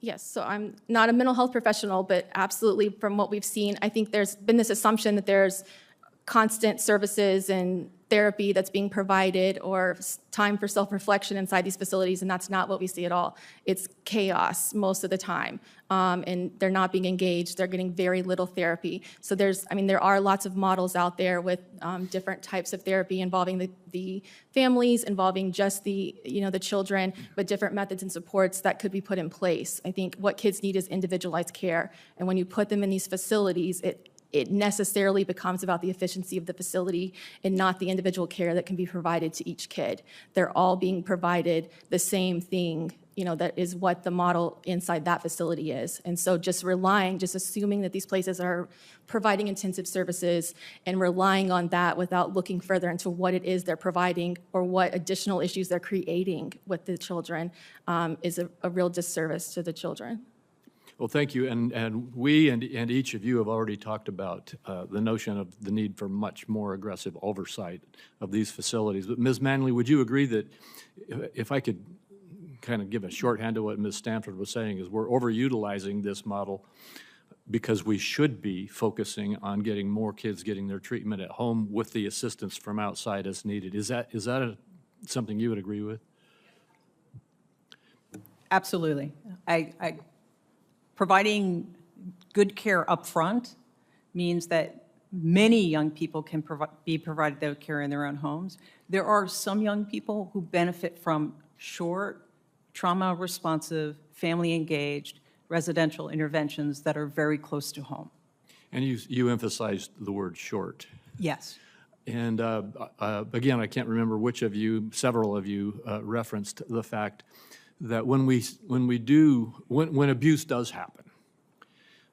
Yes, so I'm not a mental health professional, but absolutely from what we've seen, I think there's been this assumption that there's constant services and therapy that's being provided or time for self-reflection inside these facilities, and that's not what we see at all. It's chaos most of the time, and they're not being engaged. They're getting very little therapy. So there are lots of models out there with different types of therapy involving the families, involving just the children, but different methods and supports that could be put in place. I think what kids need is individualized care, and when you put them in these facilities, it necessarily becomes about the efficiency of the facility and not the individual care that can be provided to each kid. They're all being provided the same thing, that is what the model inside that facility is. And so just assuming that these places are providing intensive services and relying on that without looking further into what it is they're providing or what additional issues they're creating with the children is a real disservice to the children. Well, thank you, and we and each of you have already talked about the notion of the need for much more aggressive oversight of these facilities. But Ms. Manley, would you agree that if I could kind of give a shorthand to what Ms. Stanford was saying, is we're overutilizing this model because we should be focusing on getting more kids getting their treatment at home with the assistance from outside as needed. Is that something you would agree with? Absolutely. Providing good care up front means that many young people can be provided that care in their own homes. There are some young people who benefit from short, trauma-responsive, family-engaged, residential interventions that are very close to home. And you emphasized the word short. Yes. And again, I can't remember which of you, several of you referenced the fact that when abuse does happen,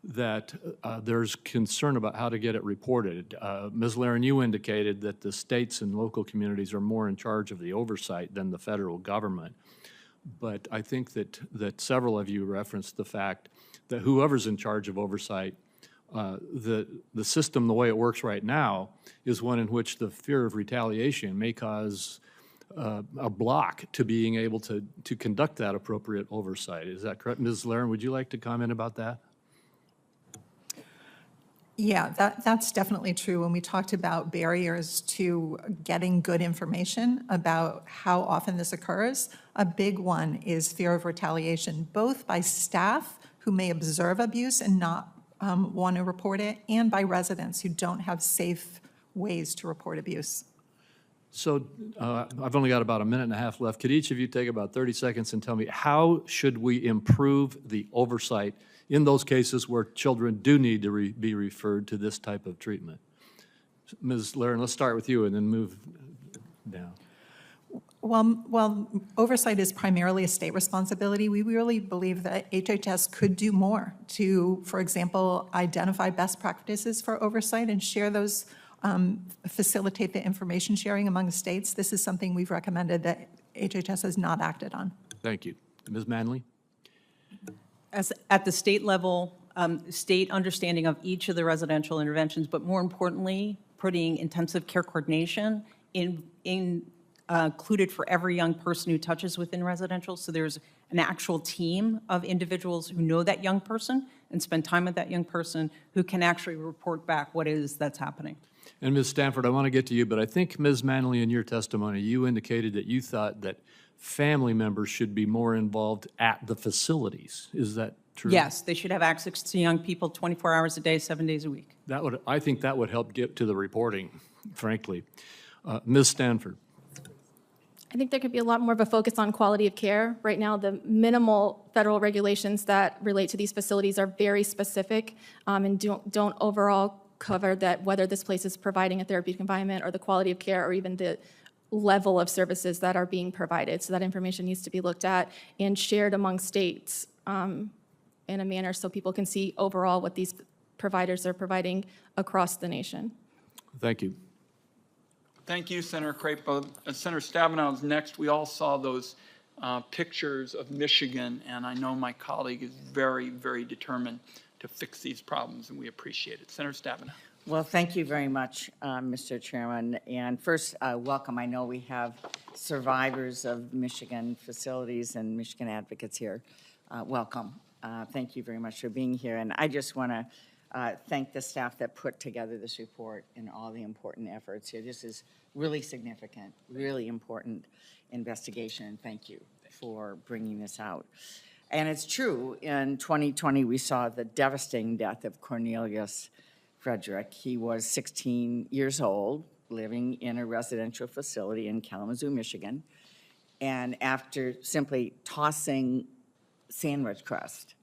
that there's concern about how to get it reported. Ms. Laren, you indicated that the states and local communities are more in charge of the oversight than the federal government. But I think that several of you referenced the fact that whoever's in charge of oversight, the system, the way it works right now, is one in which the fear of retaliation may cause a block to being able to conduct that appropriate oversight. Is that correct? Ms. Laren, would you like to comment about that? Yeah, that's definitely true. When we talked about barriers to getting good information about how often this occurs, a big one is fear of retaliation, both by staff who may observe abuse and not want to report it, and by residents who don't have safe ways to report abuse. So I've only got about a minute and a half left. Could each of you take about 30 seconds and tell me how should we improve the oversight in those cases where children do need to be referred to this type of treatment? Ms. Laren, let's start with you and then move down. Well, oversight is primarily a state responsibility. We really believe that HHS could do more to, for example, identify best practices for oversight and share those, facilitate the information sharing among states. This is something we've recommended that HHS has not acted on. Thank you. Ms. Manley? At the state level, state understanding of each of the residential interventions, but more importantly, putting intensive care coordination included for every young person who touches within residential. So there's an actual team of individuals who know that young person and spend time with that young person who can actually report back what it is that's happening. And Ms. Stanford, I want to get to you, but I think, Ms. Manley, in your testimony, you indicated that you thought that family members should be more involved at the facilities. Is that true? Yes, they should have access to young people 24 hours a day, 7 days a week. I think that would help get to the reporting, frankly. Ms. Stanford. I think there could be a lot more of a focus on quality of care. Right now, the minimal federal regulations that relate to these facilities are very specific and don't overall cover that whether this place is providing a therapeutic environment or the quality of care or even the level of services that are being provided. So that information needs to be looked at and shared among states in a manner so people can see overall what these providers are providing across the nation. Thank you. Thank you, Senator Crapo. Senator Stabenow's next. We all saw those pictures of Michigan, and I know my colleague is very, very determined to fix these problems, and we appreciate it. Senator Stabenow. Well, thank you very much, Mr. Chairman. And first, welcome. I know we have survivors of Michigan facilities and Michigan advocates here. Welcome. Thank you very much for being here. And I just want to thank the staff that put together this report and all the important efforts here. This is really significant, really important investigation, and thank you for bringing this out. And it's true, in 2020, we saw the devastating death of Cornelius Frederick. He was 16 years old, living in a residential facility in Kalamazoo, Michigan. And after simply tossing sandwich crust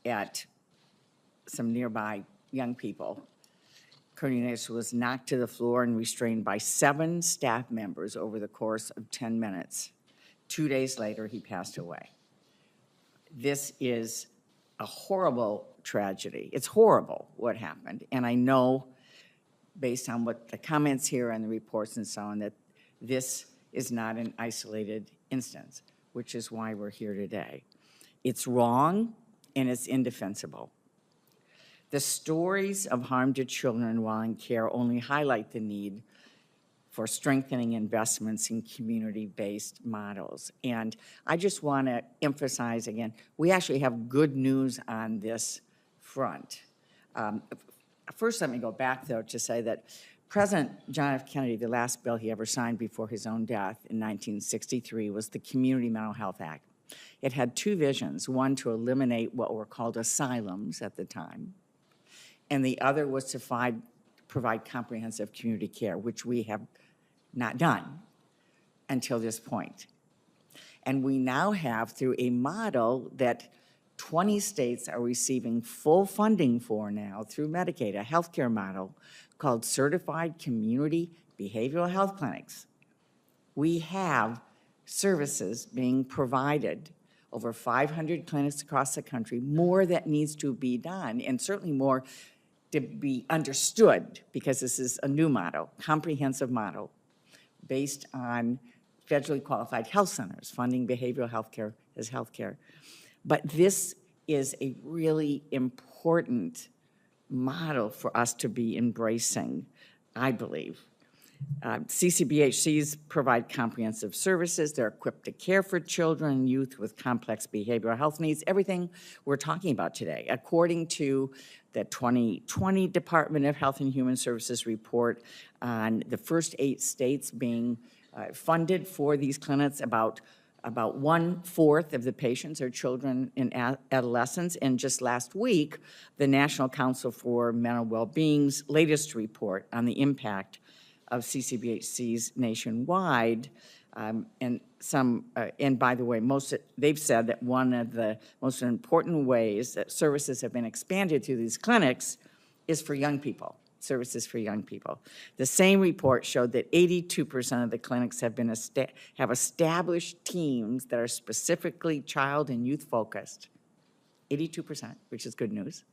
at some nearby young people, Cornelius was knocked to the floor and restrained by 7 staff members over the course of 10 minutes. 2 days later, he passed away. This is a horrible tragedy. It's horrible what happened. And I know, based on what the comments here and the reports and so on, that this is not an isolated instance, which is why we're here today. It's wrong and it's indefensible. The stories of harm to children while in care only highlight the need for strengthening investments in community-based models. And I just want to emphasize again, we actually have good news on this front. First, let me go back, though, to say that President John F. Kennedy, the last bill he ever signed before his own death in 1963 was the Community Mental Health Act. It had 2 visions, one to eliminate what were called asylums at the time, and the other was to provide comprehensive community care, which we have not done until this point. And we now have, through a model that 20 states are receiving full funding for now through Medicaid, a healthcare model called Certified Community Behavioral Health Clinics. We have services being provided, over 500 clinics across the country, more that needs to be done, and certainly more to be understood, because this is a new model, comprehensive model, based on federally qualified health centers, funding behavioral health care as health care. But this is a really important model for us to be embracing, I believe. CCBHCs provide comprehensive services. They're equipped to care for children and youth with complex behavioral health needs, everything we're talking about today. According to the 2020 Department of Health and Human Services report on the first 8 states being funded for these clinics, about 1/4 of the patients are children and adolescents. And just last week, the National Council for Mental Wellbeing's latest report on the impact of CCBHCs nationwide, and by the way, they've said that one of the most important ways that services have been expanded through these clinics is for young people. Services for young people. The same report showed that 82% of the clinics have established teams that are specifically child and youth focused. 82%, which is good news.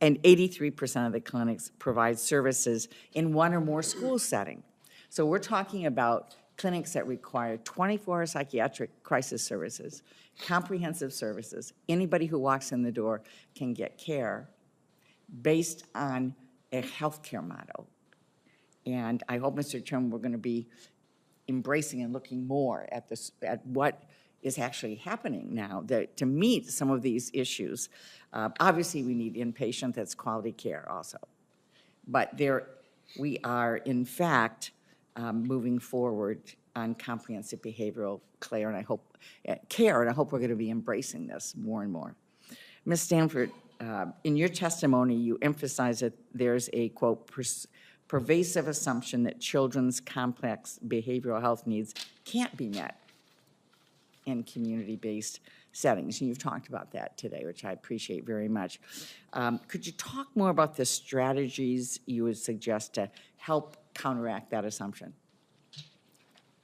And 83% of the clinics provide services in one or more school settings. So we're talking about clinics that require 24-hour psychiatric crisis services, comprehensive services. Anybody who walks in the door can get care based on a healthcare model. And I hope, Mr. Chairman, we're going to be embracing and looking more at what is actually happening now to meet some of these issues. Obviously, we need inpatient that's quality care also. But we are, in fact, moving forward on comprehensive behavioral care, and I hope we're going to be embracing this more and more. Ms. Stanford, in your testimony, you emphasize that there's a, quote, pervasive assumption that children's complex behavioral health needs can't be met in community-based settings. And you've talked about that today, which I appreciate very much. Could you talk more about the strategies you would suggest to help counteract that assumption?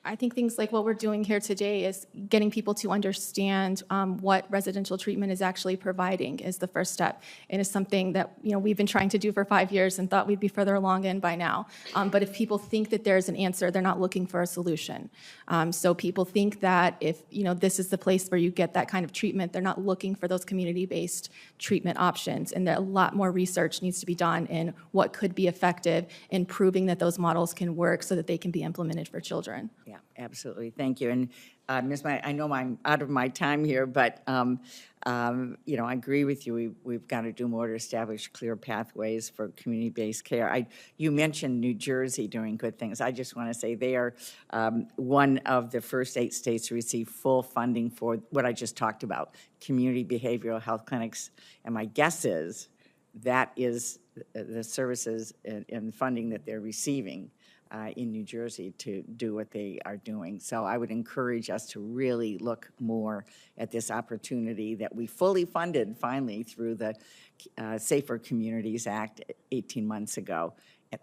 I think things like what we're doing here today is getting people to understand what residential treatment is actually providing is the first step, and is something that we've been trying to do for 5 years and thought we'd be further along in by now. But if people think that there's an answer, they're not looking for a solution. So people think that if this is the place where you get that kind of treatment, they're not looking for those community-based treatment options, and a lot more research needs to be done in what could be effective in proving that those models can work so that they can be implemented for children. Yeah, absolutely. Thank you. And Ms. I know I'm out of my time here, but I agree with you. We've got to do more to establish clear pathways for community-based care. You mentioned New Jersey doing good things. I just want to say they are one of the first 8 states to receive full funding for what I just talked about, community behavioral health clinics. And my guess is that is the services and funding that they're receiving in New Jersey to do what they are doing. So I would encourage us to really look more at this opportunity that we fully funded finally through the Safer Communities Act 18 months ago.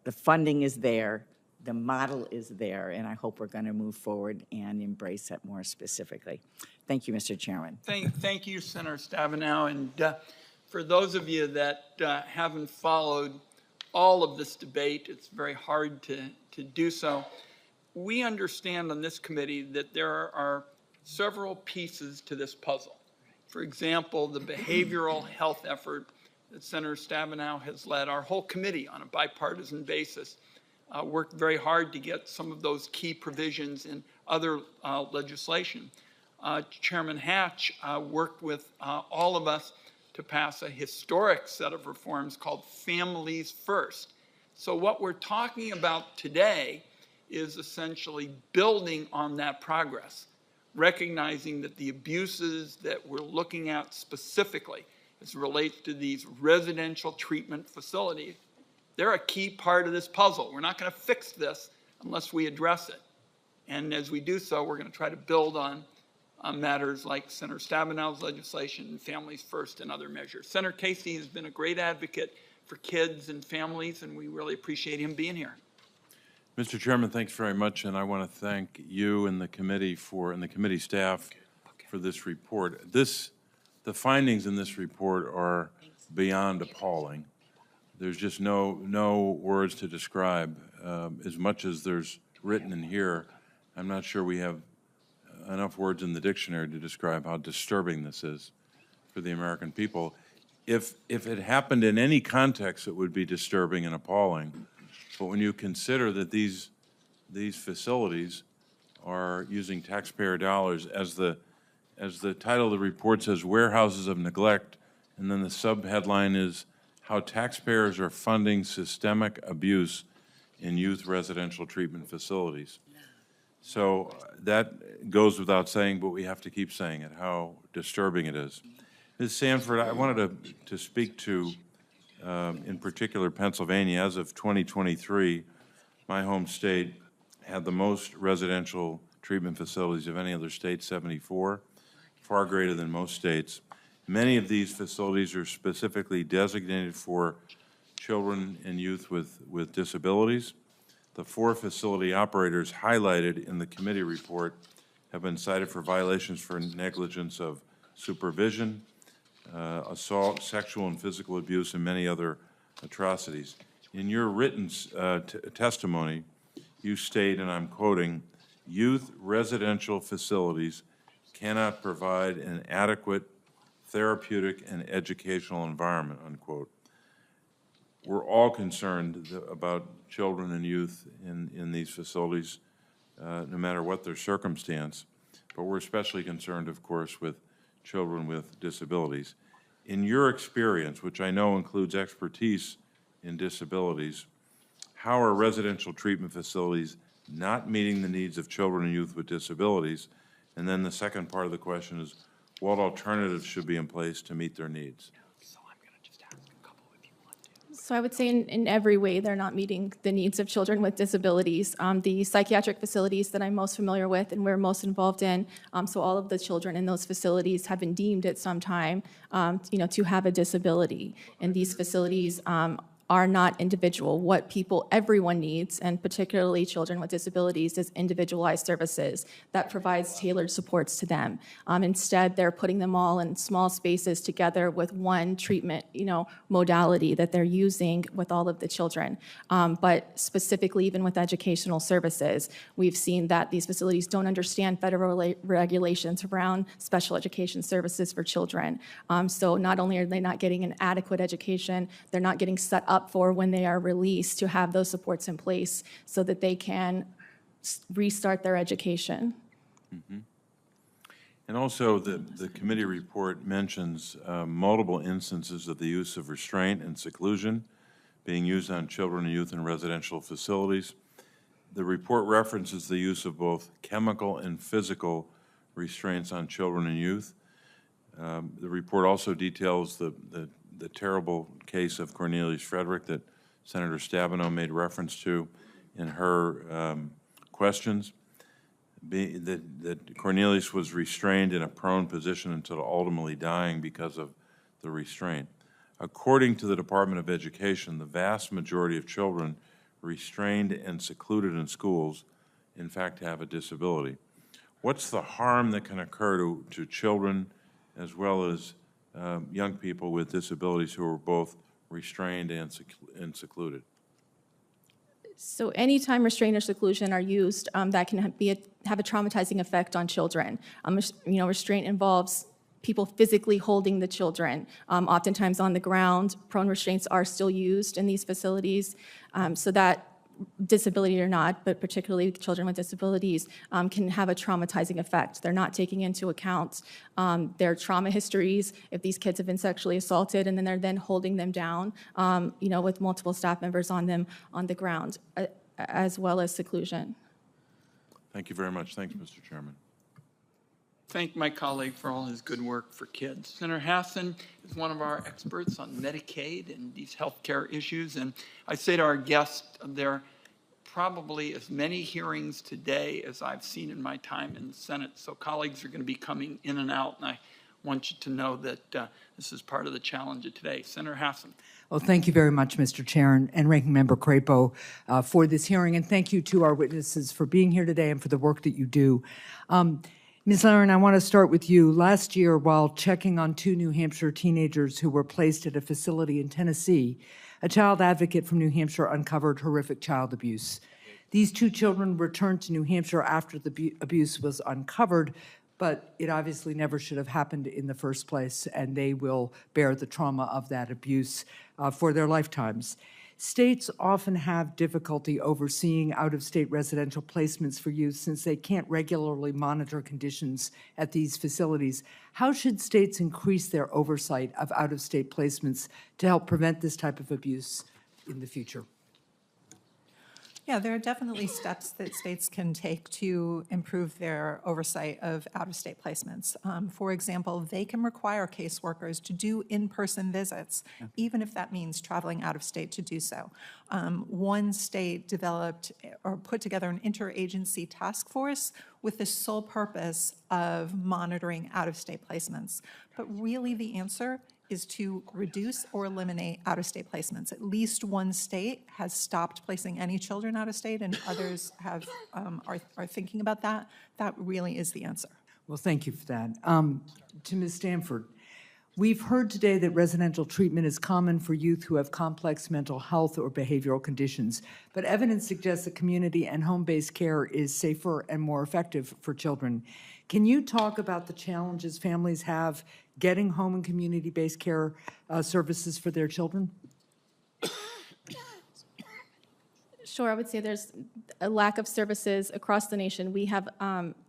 The funding is there, the model is there, and I hope we're going to move forward and embrace it more specifically. Thank you, Mr. Chairman. Thank you, Senator Stabenow. And for those of you that haven't followed all of this debate, it's very hard to do so. We understand on this committee that there are several pieces to this puzzle. For example, the behavioral health effort that Senator Stabenow has led. Our whole committee on a bipartisan basis worked very hard to get some of those key provisions in other legislation. Chairman Hatch worked with all of us to pass a historic set of reforms called Families First. So what we're talking about today is essentially building on that progress, recognizing that the abuses that we're looking at specifically as it relates to these residential treatment facilities, they're a key part of this puzzle. We're not going to fix this unless we address it. And as we do so, we're going to try to build on on matters like Senator Stabenow's legislation and Families First and other measures. Senator Casey has been a great advocate for kids and families, and we really appreciate him being here. Mr. Chairman, thanks very much, and I want to thank you and the committee and the committee staff for this report. The findings in this report are beyond appalling. There's just no words to describe. As much as there's written in here, I'm not sure we have enough words in the dictionary to describe how disturbing this is for the American people. If it happened in any context, it would be disturbing and appalling. But when you consider that these facilities are using taxpayer dollars, as the title of the report says, warehouses of neglect, and then the subheadline is how taxpayers are funding systemic abuse in youth residential treatment facilities. So that goes without saying, but we have to keep saying it, how disturbing it is. Ms. Sanford, I wanted to speak to, in particular, Pennsylvania. As of 2023, my home state had the most residential treatment facilities of any other state, 74, far greater than most states. Many of these facilities are specifically designated for children and youth with disabilities. The 4 facility operators highlighted in the committee report have been cited for violations for negligence of supervision, assault, sexual and physical abuse, and many other atrocities. In your written testimony, you state, and I'm quoting, "Youth residential facilities cannot provide an adequate therapeutic and educational environment," unquote. We're all concerned about children and youth in these facilities, no matter what their circumstance, but we're especially concerned, of course, with children with disabilities. In your experience, which I know includes expertise in disabilities, how are residential treatment facilities not meeting the needs of children and youth with disabilities? And then the second part of the question is, what alternatives should be in place to meet their needs? So I would say in every way they're not meeting the needs of children with disabilities. The psychiatric facilities that I'm most familiar with and we're most involved in, so all of the children in those facilities have been deemed at some time to have a disability. And these facilities are not individual. What everyone needs, and particularly children with disabilities, is individualized services that provides tailored supports to them. Instead, they're putting them all in small spaces together with one treatment, modality that they're using with all of the children. But specifically, even with educational services, we've seen that these facilities don't understand federal regulations around special education services for children. So not only are they not getting an adequate education, they're not getting set up for when they are released to have those supports in place so that they can restart their education. Mm-hmm. And also the committee report mentions multiple instances of the use of restraint and seclusion being used on children and youth in residential facilities. The report references the use of both chemical and physical restraints on children and youth. The report also details the terrible case of Cornelius Frederick that Senator Stabenow made reference to in her questions, that Cornelius was restrained in a prone position until ultimately dying because of the restraint. According to the Department of Education, the vast majority of children restrained and secluded in schools, in fact, have a disability. What's the harm that can occur to children as well as young people with disabilities who are both restrained and secluded? So anytime restraint or seclusion are used, that can have a traumatizing effect on children. Restraint involves people physically holding the children, oftentimes on the ground. Prone restraints are still used in these facilities, so that disability or not, but particularly children with disabilities, can have a traumatizing effect. They're not taking into account their trauma histories, if these kids have been sexually assaulted, and then they're holding them down, with multiple staff members on them on the ground, as well as seclusion. Thank you very much. Thanks, Mr. Chairman. Thank my colleague for all his good work for kids. Senator Hassan is one of our experts on Medicaid and these healthcare issues, and I say to our guests, they're probably as many hearings today as I've seen in my time in the Senate. So colleagues are going to be coming in and out, and I want you to know that this is part of the challenge of today. Senator Hassan. Well, thank you very much, Mr. Chair and Ranking Member Crapo, for this hearing, and thank you to our witnesses for being here today and for the work that you do. Ms. Laren, I want to start with you. Last year, while checking on 2 New Hampshire teenagers who were placed at a facility in Tennessee, a child advocate from New Hampshire uncovered horrific child abuse. These 2 children returned to New Hampshire after the abuse was uncovered, but it obviously never should have happened in the first place, and they will bear the trauma of that abuse for their lifetimes. States often have difficulty overseeing out-of-state residential placements for youth since they can't regularly monitor conditions at these facilities. How should states increase their oversight of out-of-state placements to help prevent this type of abuse in the future? Yeah, there are definitely steps that states can take to improve their oversight of out-of-state placements. For example, they can require caseworkers to do in-person visits, even if that means traveling out of state to do so. One state developed or put together an interagency task force with the sole purpose of monitoring out-of-state placements. But really the answer is to reduce or eliminate out-of-state placements. At least one state has stopped placing any children out of state, and others have are thinking about that. That really is the answer. Well, thank you for that. To Ms. Stanford, we've heard today that residential treatment is common for youth who have complex mental health or behavioral conditions, but evidence suggests that community and home-based care is safer and more effective for children. Can you talk about the challenges families have getting home and community-based care services for their children? Sure, I would say there's a lack of services across the nation. We have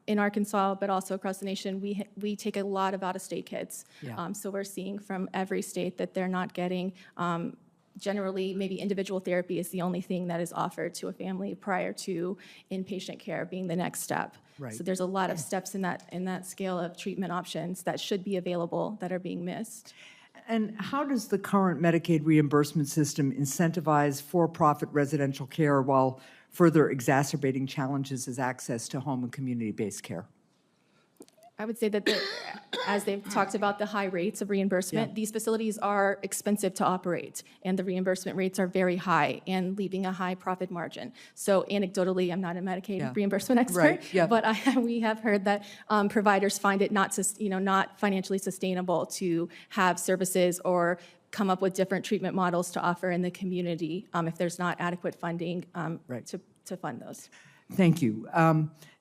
in Arkansas, but also across the nation, we take a lot of out-of-state kids. Yeah. So we're seeing from every state that they're not getting, generally maybe individual therapy is the only thing that is offered to a family prior to inpatient care being the next step. Right. So there's a lot of steps in that scale of treatment options that should be available that are being missed. And how does the current Medicaid reimbursement system incentivize for-profit residential care while further exacerbating challenges as access to home and community-based care? I would say that as they've talked about the high rates of reimbursement, these facilities are expensive to operate, and the reimbursement rates are very high and leaving a high profit margin. So anecdotally, I'm not a Medicaid reimbursement expert, but we have heard that providers find it not financially sustainable to have services or come up with different treatment models to offer in the community if there's not adequate funding to fund those. Thank you.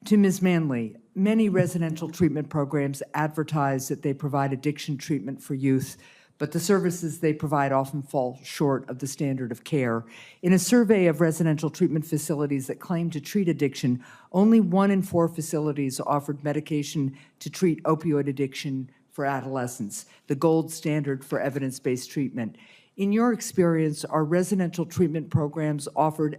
To Ms. Manley, many residential treatment programs advertise that they provide addiction treatment for youth, but the services they provide often fall short of the standard of care. In a survey of residential treatment facilities that claim to treat addiction, only 1 in 4 facilities offered medication to treat opioid addiction for adolescents, the gold standard for evidence-based treatment. In your experience, are residential treatment programs offering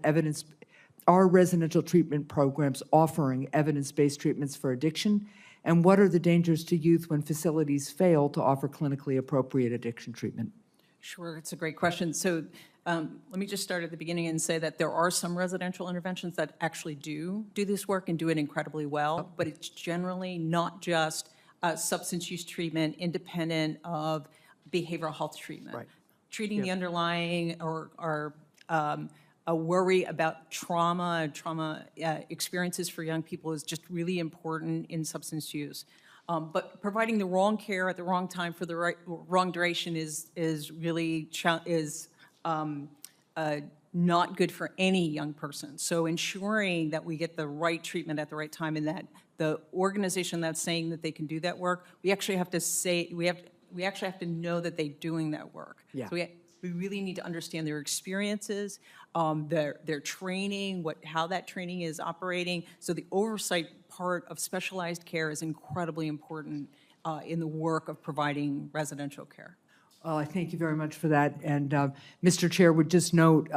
evidence-based treatments for addiction? And what are the dangers to youth when facilities fail to offer clinically appropriate addiction treatment? Sure, it's a great question. So let me just start at the beginning and say that there are some residential interventions that actually do this work and do it incredibly well, but it's generally not just substance use treatment independent of behavioral health treatment. Right. Treating the underlying or a worry about trauma experiences for young people is just really important in substance use. But providing the wrong care at the wrong time for the wrong duration is really not good for any young person. So ensuring that we get the right treatment at the right time and that the organization that's saying that they can do that work, we actually have to say we actually have to know that they're doing that work. Yeah. So we really need to understand their experiences, their training, how that training is operating. So the oversight part of specialized care is incredibly important in the work of providing residential care. I thank you very much for that. And Mr. Chair, would just note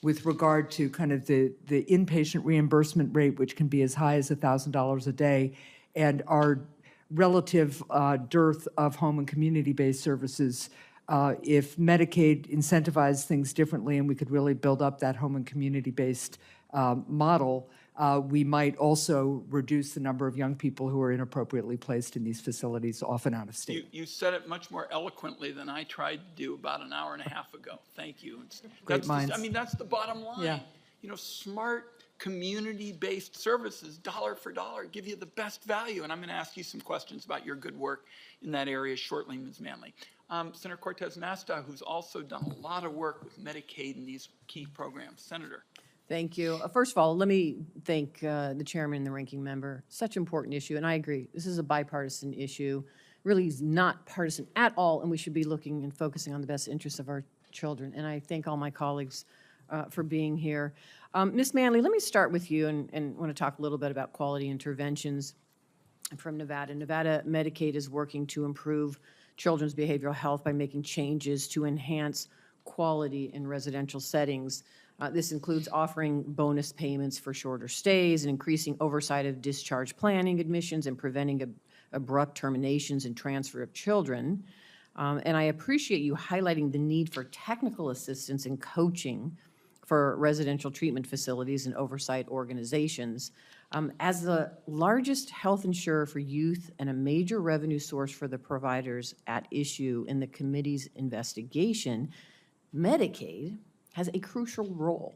with regard to kind of the inpatient reimbursement rate, which can be as high as $1,000 a day, and our relative dearth of home and community-based services, if Medicaid incentivized things differently and we could really build up that home and community-based model, we might also reduce the number of young people who are inappropriately placed in these facilities, often out of state. You said it much more eloquently than I tried to do about an hour and a half ago. Thank you. Great minds. I mean, that's the bottom line. Yeah. You know, smart community-based services, dollar for dollar, give you the best value. And I'm going to ask you some questions about your good work in that area shortly, Ms. Manley. Senator Cortez Masto, who's also done a lot of work with Medicaid and these key programs. Senator. Thank you. First of all, let me thank the chairman and the ranking member. Such an important issue, and I agree. This is a bipartisan issue. Really is not partisan at all, and we should be looking and focusing on the best interests of our children. And I thank all my colleagues for being here. Ms. Manley, let me start with you and want to talk a little bit about quality interventions. I'm from Nevada. Nevada Medicaid is working to improve children's behavioral health by making changes to enhance quality in residential settings. This includes offering bonus payments for shorter stays and increasing oversight of discharge planning, admissions, and preventing abrupt terminations and transfer of children. And I appreciate you highlighting the need for technical assistance and coaching for residential treatment facilities and oversight organizations. As the largest health insurer for youth and a major revenue source for the providers at issue in the committee's investigation, Medicaid has a crucial role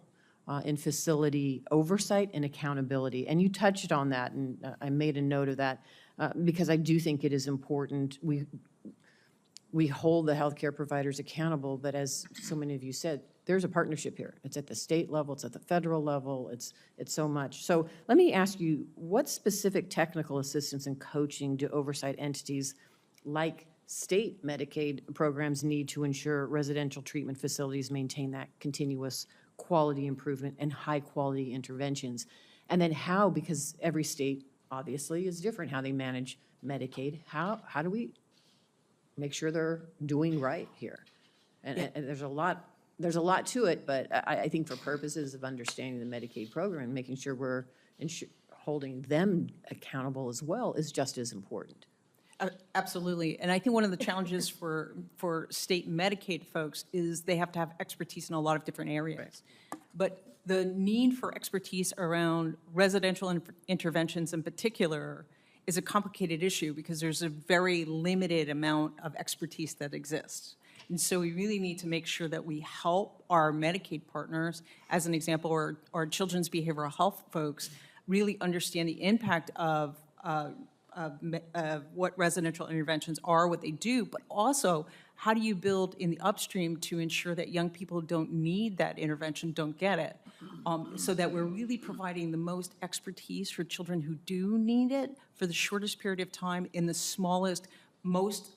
in facility oversight and accountability. And you touched on that, and I made a note of that because I do think it is important. We hold the healthcare providers accountable, but as so many of you said, there's a partnership here. It's at the state level, it's at the federal level, it's so much. So let me ask you, what specific technical assistance and coaching do oversight entities like state Medicaid programs need to ensure residential treatment facilities maintain that continuous quality improvement and high quality interventions? And then how, because every state obviously is different, how they manage Medicaid, how do we make sure they're doing right here? And there's a lot to it, but I think for purposes of understanding the Medicaid program, making sure we're holding them accountable as well is just as important. Absolutely. And I think one of the challenges for state Medicaid folks is they have to have expertise in a lot of different areas. Right. But the need for expertise around residential interventions in particular is a complicated issue because there's a very limited amount of expertise that exists. And so we really need to make sure that we help our Medicaid partners, as an example, or our children's behavioral health folks, really understand the impact of what residential interventions are, what they do, but also how do you build in the upstream to ensure that young people who don't need that intervention don't get it, so that we're really providing the most expertise for children who do need it for the shortest period of time in the smallest, most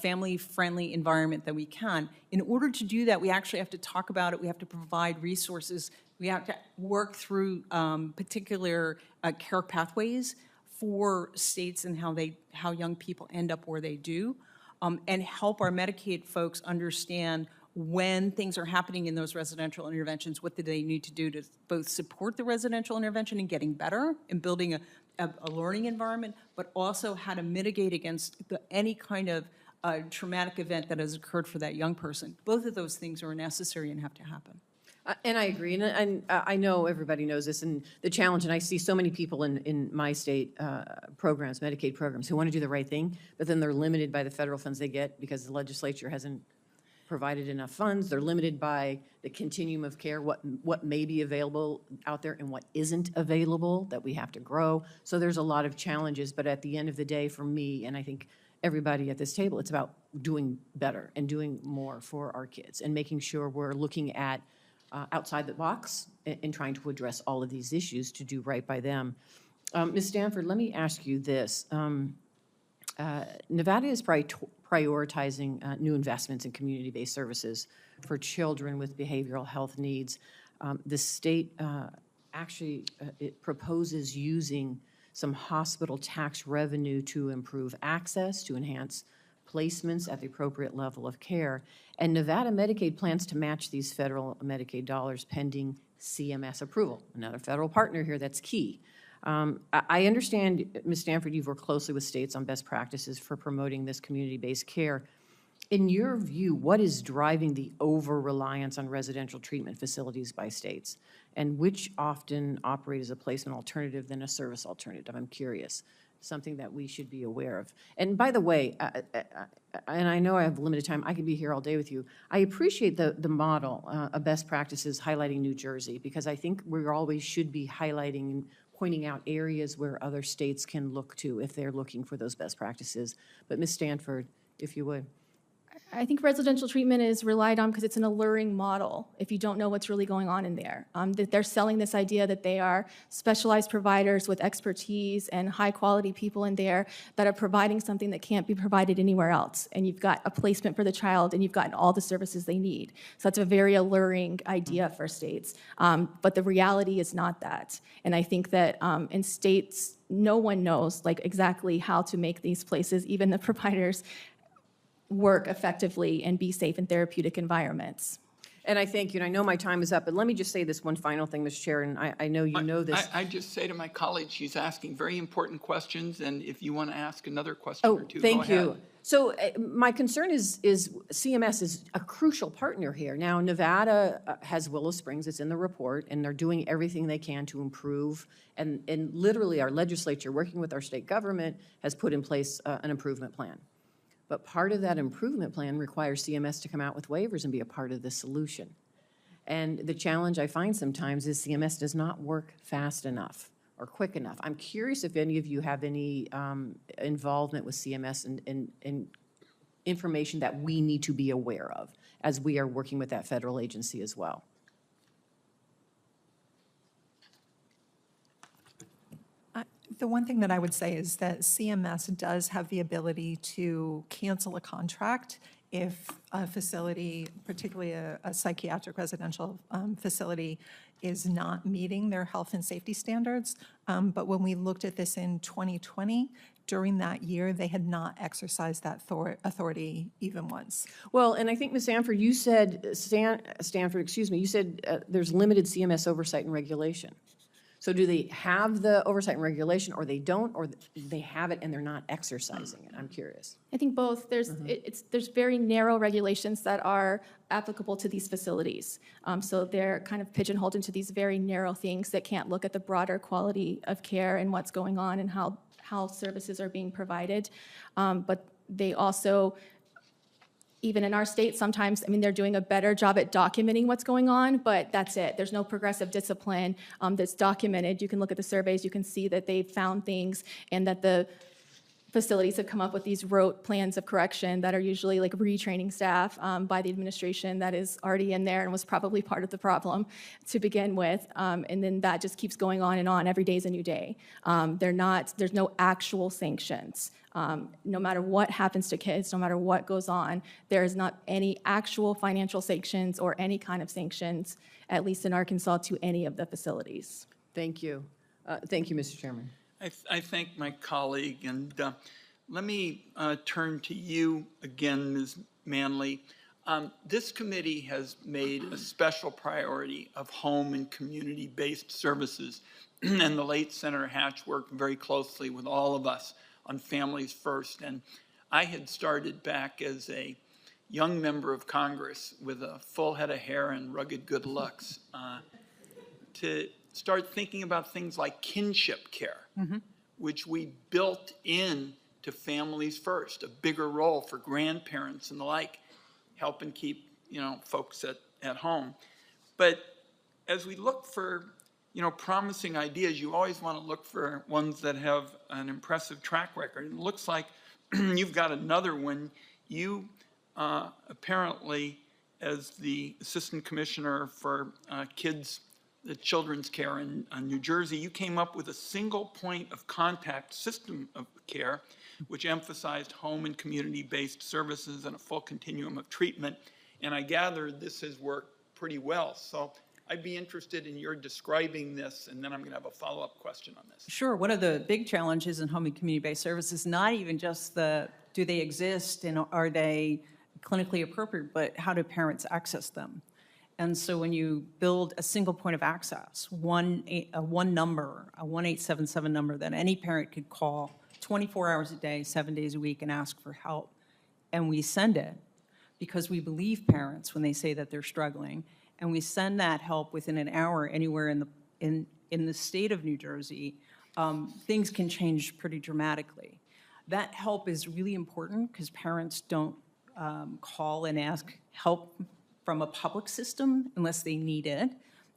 family-friendly environment that we can. In order to do that, we actually have to talk about it. We have to provide resources. We have to work through particular care pathways for states and how young people end up where they do, and help our Medicaid folks understand when things are happening in those residential interventions, what do they need to do to both support the residential intervention and getting better and building a learning environment, but also how to mitigate against any kind of traumatic event that has occurred for that young person. Both of those things are necessary and have to happen. And I agree, and I know everybody knows this, and the challenge, and I see so many people in my state programs, Medicaid programs, who want to do the right thing, but then they're limited by the federal funds they get because the legislature hasn't provided enough funds. They're limited by the continuum of care, what may be available out there and what isn't available that we have to grow. So there's a lot of challenges, but at the end of the day, for me, and I think everybody at this table, it's about doing better and doing more for our kids and making sure we're looking at outside the box and trying to address all of these issues to do right by them. Ms. Stanford, let me ask you this. Nevada is prioritizing new investments in community-based services for children with behavioral health needs. The state actually it proposes using some hospital tax revenue to improve access, to enhance placements at the appropriate level of care. And Nevada Medicaid plans to match these federal Medicaid dollars pending CMS approval. Another federal partner here that's key. I understand, Ms. Stanford, you've worked closely with states on best practices for promoting this community-based care. In your view, what is driving the over-reliance on residential treatment facilities by states? and which often operate as a placement alternative than a service alternative? I'm curious. Something that we should be aware of. And by the way, and I know I have limited time, I could be here all day with you. I appreciate the model of best practices highlighting New Jersey, because I think we always should be highlighting and pointing out areas where other states can look to if they're looking for those best practices. But Ms. Stanford, if you would. I think residential treatment is relied on because it's an alluring model if you don't know what's really going on in there. That they're selling this idea that they are specialized providers with expertise and high-quality people in there that are providing something that can't be provided anywhere else. And you've got a placement for the child, and you've gotten all the services they need. So that's a very alluring idea for states. But the reality is not that. And I think that in states, no one knows like exactly how to make these places, even the providers, work effectively and be safe in therapeutic environments. And I thank you, and I know my time is up, but let me just say this one final thing, Mr. Chair, and I know you know this. I just say to my colleague, she's asking very important questions, and if you want to ask another question or two, thank go ahead. you. So my concern is CMS is a crucial partner here. Now, Nevada has Willow Springs, it's in the report, and they're doing everything they can to improve. And literally our legislature, working with our state government, has put in place an improvement plan. But part of that improvement plan requires CMS to come out with waivers and be a part of the solution. And the challenge I find sometimes is CMS does not work fast enough or quick enough. I'm curious if any of you have any involvement with CMS and information that we need to be aware of as we are working with that federal agency as well. The one thing that I would say is that CMS does have the ability to cancel a contract if a facility, particularly a psychiatric residential facility, is not meeting their health and safety standards. But when we looked at this in 2020, during that year, they had not exercised that authority even once. Well, and I think, Ms. Stanford, you said, Stanford, excuse me, you said there's limited CMS oversight and regulation. So do they have the oversight and regulation, or they don't, or they have it and they're not exercising it? I'm curious. I think both. There's there's very narrow regulations that are applicable to these facilities. So they're kind of pigeonholed into these very narrow things that can't look at the broader quality of care and what's going on and how services are being provided. But they also, even in our state, sometimes, I mean, they're doing a better job at documenting what's going on, but that's it. There's no progressive discipline that's documented. You can look at the surveys, you can see that they've found things and that the facilities have come up with these rote plans of correction that are usually like retraining staff by the administration that is already in there and was probably part of the problem to begin with. And then that just keeps going on and on. Every day is a new day. There's no actual sanctions. No matter what happens to kids, no matter what goes on, there is not any actual financial sanctions or any kind of sanctions, at least in Arkansas, to any of the facilities. Thank you. Thank you, Mr. Chairman. I thank my colleague, and let me turn to you again, Ms. Manley. This committee has made a special priority of home and community-based services, and the late Senator Hatch worked very closely with all of us on Families First. And I had started back as a young member of Congress with a full head of hair and rugged good looks to start thinking about things like kinship care, which we built in to Families First, a bigger role for grandparents and the like, helping keep, folks at home. But as we look for, promising ideas, you always want to look for ones that have an impressive track record. It looks like you've got another one. You apparently, as the Assistant Commissioner for the Children's Care in New Jersey, you came up with a single point of contact system of care, which emphasized home and community-based services and a full continuum of treatment. And I gather this has worked pretty well. So I'd be interested in your describing this, and then I'm going to have a follow-up question on this. Sure. One of the big challenges in home and community-based services, not even just do they exist and are they clinically appropriate, but how do parents access them? And so when you build a single point of access, one number, a 1-877 number that any parent could call 24 hours a day, 7 days a week and ask for help, and we send it because we believe parents when they say that they're struggling, and we send that help within an hour anywhere in the state of New Jersey, things can change pretty dramatically. That help is really important because parents don't call and ask help from a public system unless they need it.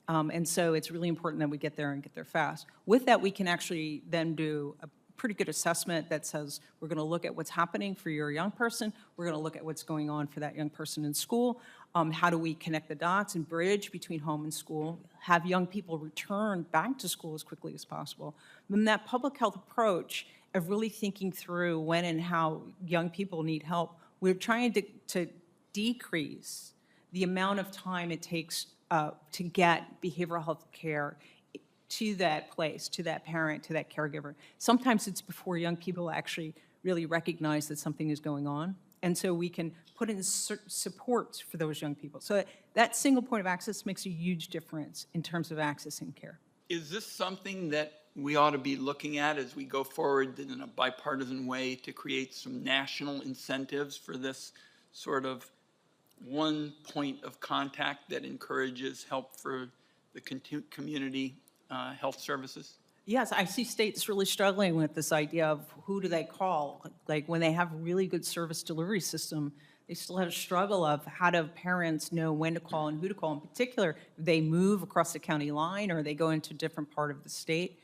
And so it's really important that we get there and get there fast. With that, we can actually then do a pretty good assessment that says we're going to look at what's happening for your young person. We're going to look at what's going on for that young person in school. How do we connect the dots and bridge between home and school, have young people return back to school as quickly as possible. Then that public health approach of really thinking through when and how young people need help, we're trying to decrease the amount of time it takes to get behavioral health care to that place, to that parent, to that caregiver. Sometimes it's before young people actually really recognize that something is going on. And so we can put in supports for those young people. So that single point of access makes a huge difference in terms of accessing care. Is this something that we ought to be looking at as we go forward in a bipartisan way to create some national incentives for this sort of one point of contact that encourages help for the community health services? Yes, I see states really struggling with this idea of who do they call. Like when they have really good service delivery system, they still have a struggle of how do parents know when to call and who to call. In particular, if they move across the county line or they go into a different part of the state.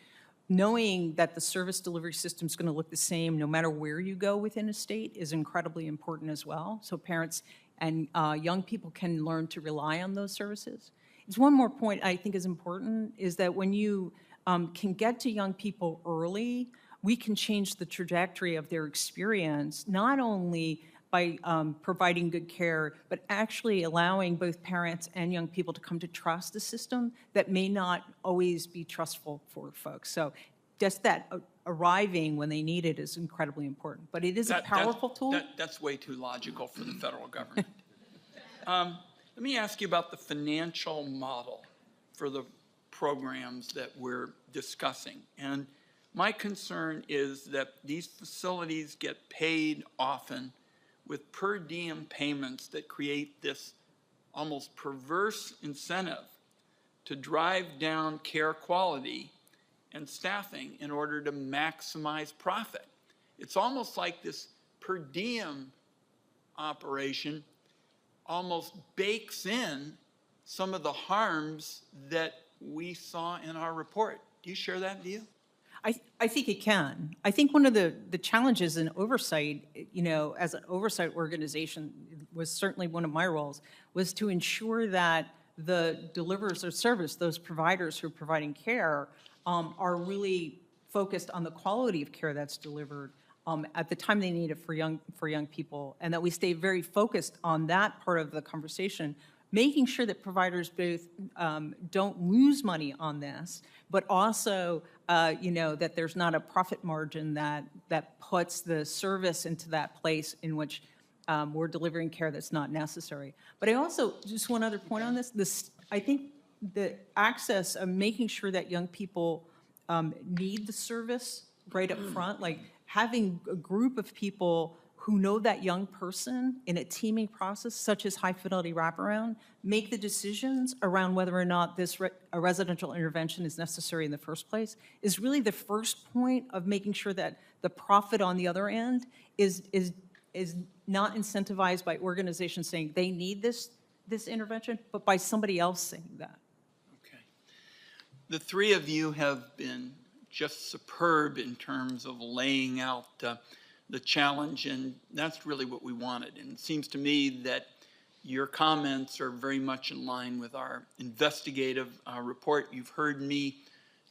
Knowing that the service delivery system is going to look the same no matter where you go within a state is incredibly important as well. So parents and young people can learn to rely on those services. It's one more point I think is important is that when you can get to young people early, we can change the trajectory of their experience, not only by providing good care, but actually allowing both parents and young people to come to trust the system that may not always be trustful for folks. So just that arriving when they need it is incredibly important. But it is a powerful tool. That's way too logical for the federal government. Let me ask you about the financial model for the programs that we're discussing. And my concern is that these facilities get paid often with per diem payments that create this almost perverse incentive to drive down care quality and staffing in order to maximize profit. It's almost like this per diem operation almost bakes in some of the harms that we saw in our report. Do you share that view? I think it can. I think one of the challenges in oversight, you know, as an oversight organization, was certainly one of my roles, was to ensure that the deliverers of service, those providers who are providing care, are really focused on the quality of care that's delivered at the time they need it for young people, and that we stay very focused on that part of the conversation, making sure that providers both don't lose money on this, but also, you know, that there's not a profit margin that puts the service into that place in which we're delivering care that's not necessary. But I also, just one other point on this, I think the access of making sure that young people need the service right up front, like having a group of people who know that young person in a teaming process, such as high fidelity wraparound, make the decisions around whether or not a residential intervention is necessary in the first place, is really the first point of making sure that the profit on the other end is not incentivized by organizations saying they need this intervention, but by somebody else saying that. Okay. The three of you have been just superb in terms of laying out the challenge, and that's really what we wanted. And it seems to me that your comments are very much in line with our investigative report. You've heard me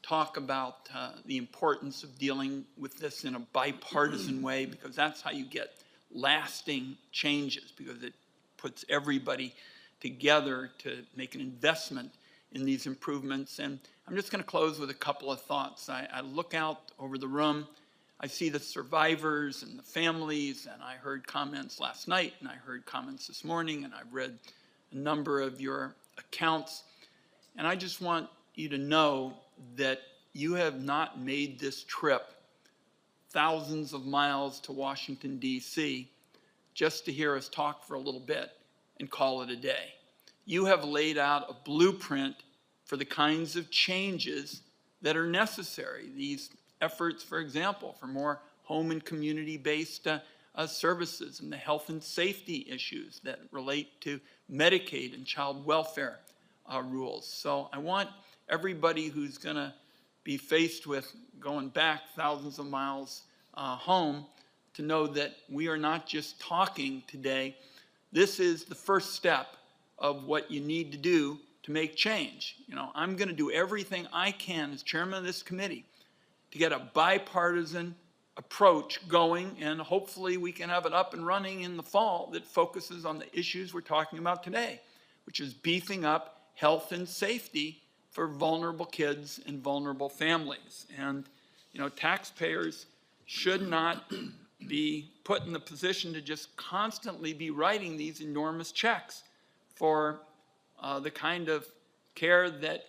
talk about the importance of dealing with this in a bipartisan way, because that's how you get lasting changes, because it puts everybody together to make an investment in these improvements. And I'm just going to close with a couple of thoughts. I look out over the room, I see the survivors and the families, and I heard comments last night, and I heard comments this morning, and I've read a number of your accounts. And I just want you to know that you have not made this trip thousands of miles to Washington, D.C., just to hear us talk for a little bit and call it a day. you have laid out a blueprint for the kinds of changes that are necessary. These efforts, for example, for more home and community-based services and the health and safety issues that relate to Medicaid and child welfare rules. So I want everybody who's going to be faced with going back thousands of miles home to know that we are not just talking today. This is the first step of what you need to do to make change. You know, I'm going to do everything I can as chairman of this committee to get a bipartisan approach going, and hopefully we can have it up and running in the fall that focuses on the issues we're talking about today, which is beefing up health and safety for vulnerable kids and vulnerable families. And, you know, taxpayers should not be put in the position to just constantly be writing these enormous checks for the kind of care that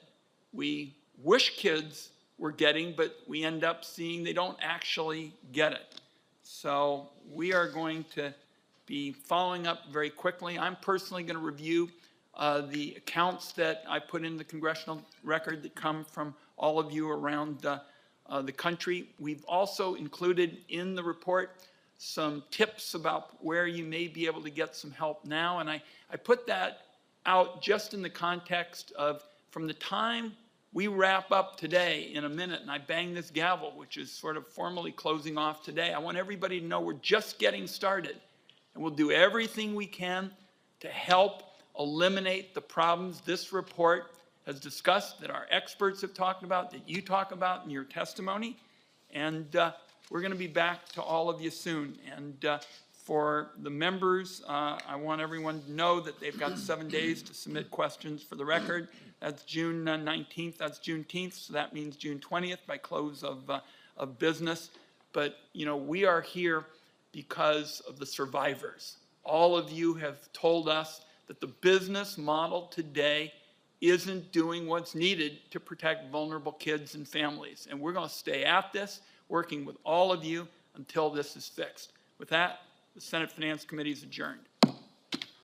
we wish kids were getting, but we end up seeing they don't actually get it. So we are going to be following up very quickly. I'm personally going to review the accounts that I put in the congressional record that come from all of you around the country. We've also included in the report some tips about where you may be able to get some help now. And I put that out just in the context of from the time we wrap up today in a minute and I bang this gavel, which is sort of formally closing off today, I want everybody to know we're just getting started. And we'll do everything we can to help eliminate the problems this report has discussed, that our experts have talked about, that you talk about in your testimony. And we're going to be back to all of you soon. And for the members, I want everyone to know that they've got 7 days to submit questions for the record. That's June 19th, that's Juneteenth, so that means June 20th by close of business. But, you know, we are here because of the survivors. All of you have told us that the business model today isn't doing what's needed to protect vulnerable kids and families. And we're going to stay at this, working with all of you until this is fixed. With that, the Senate Finance Committee is adjourned.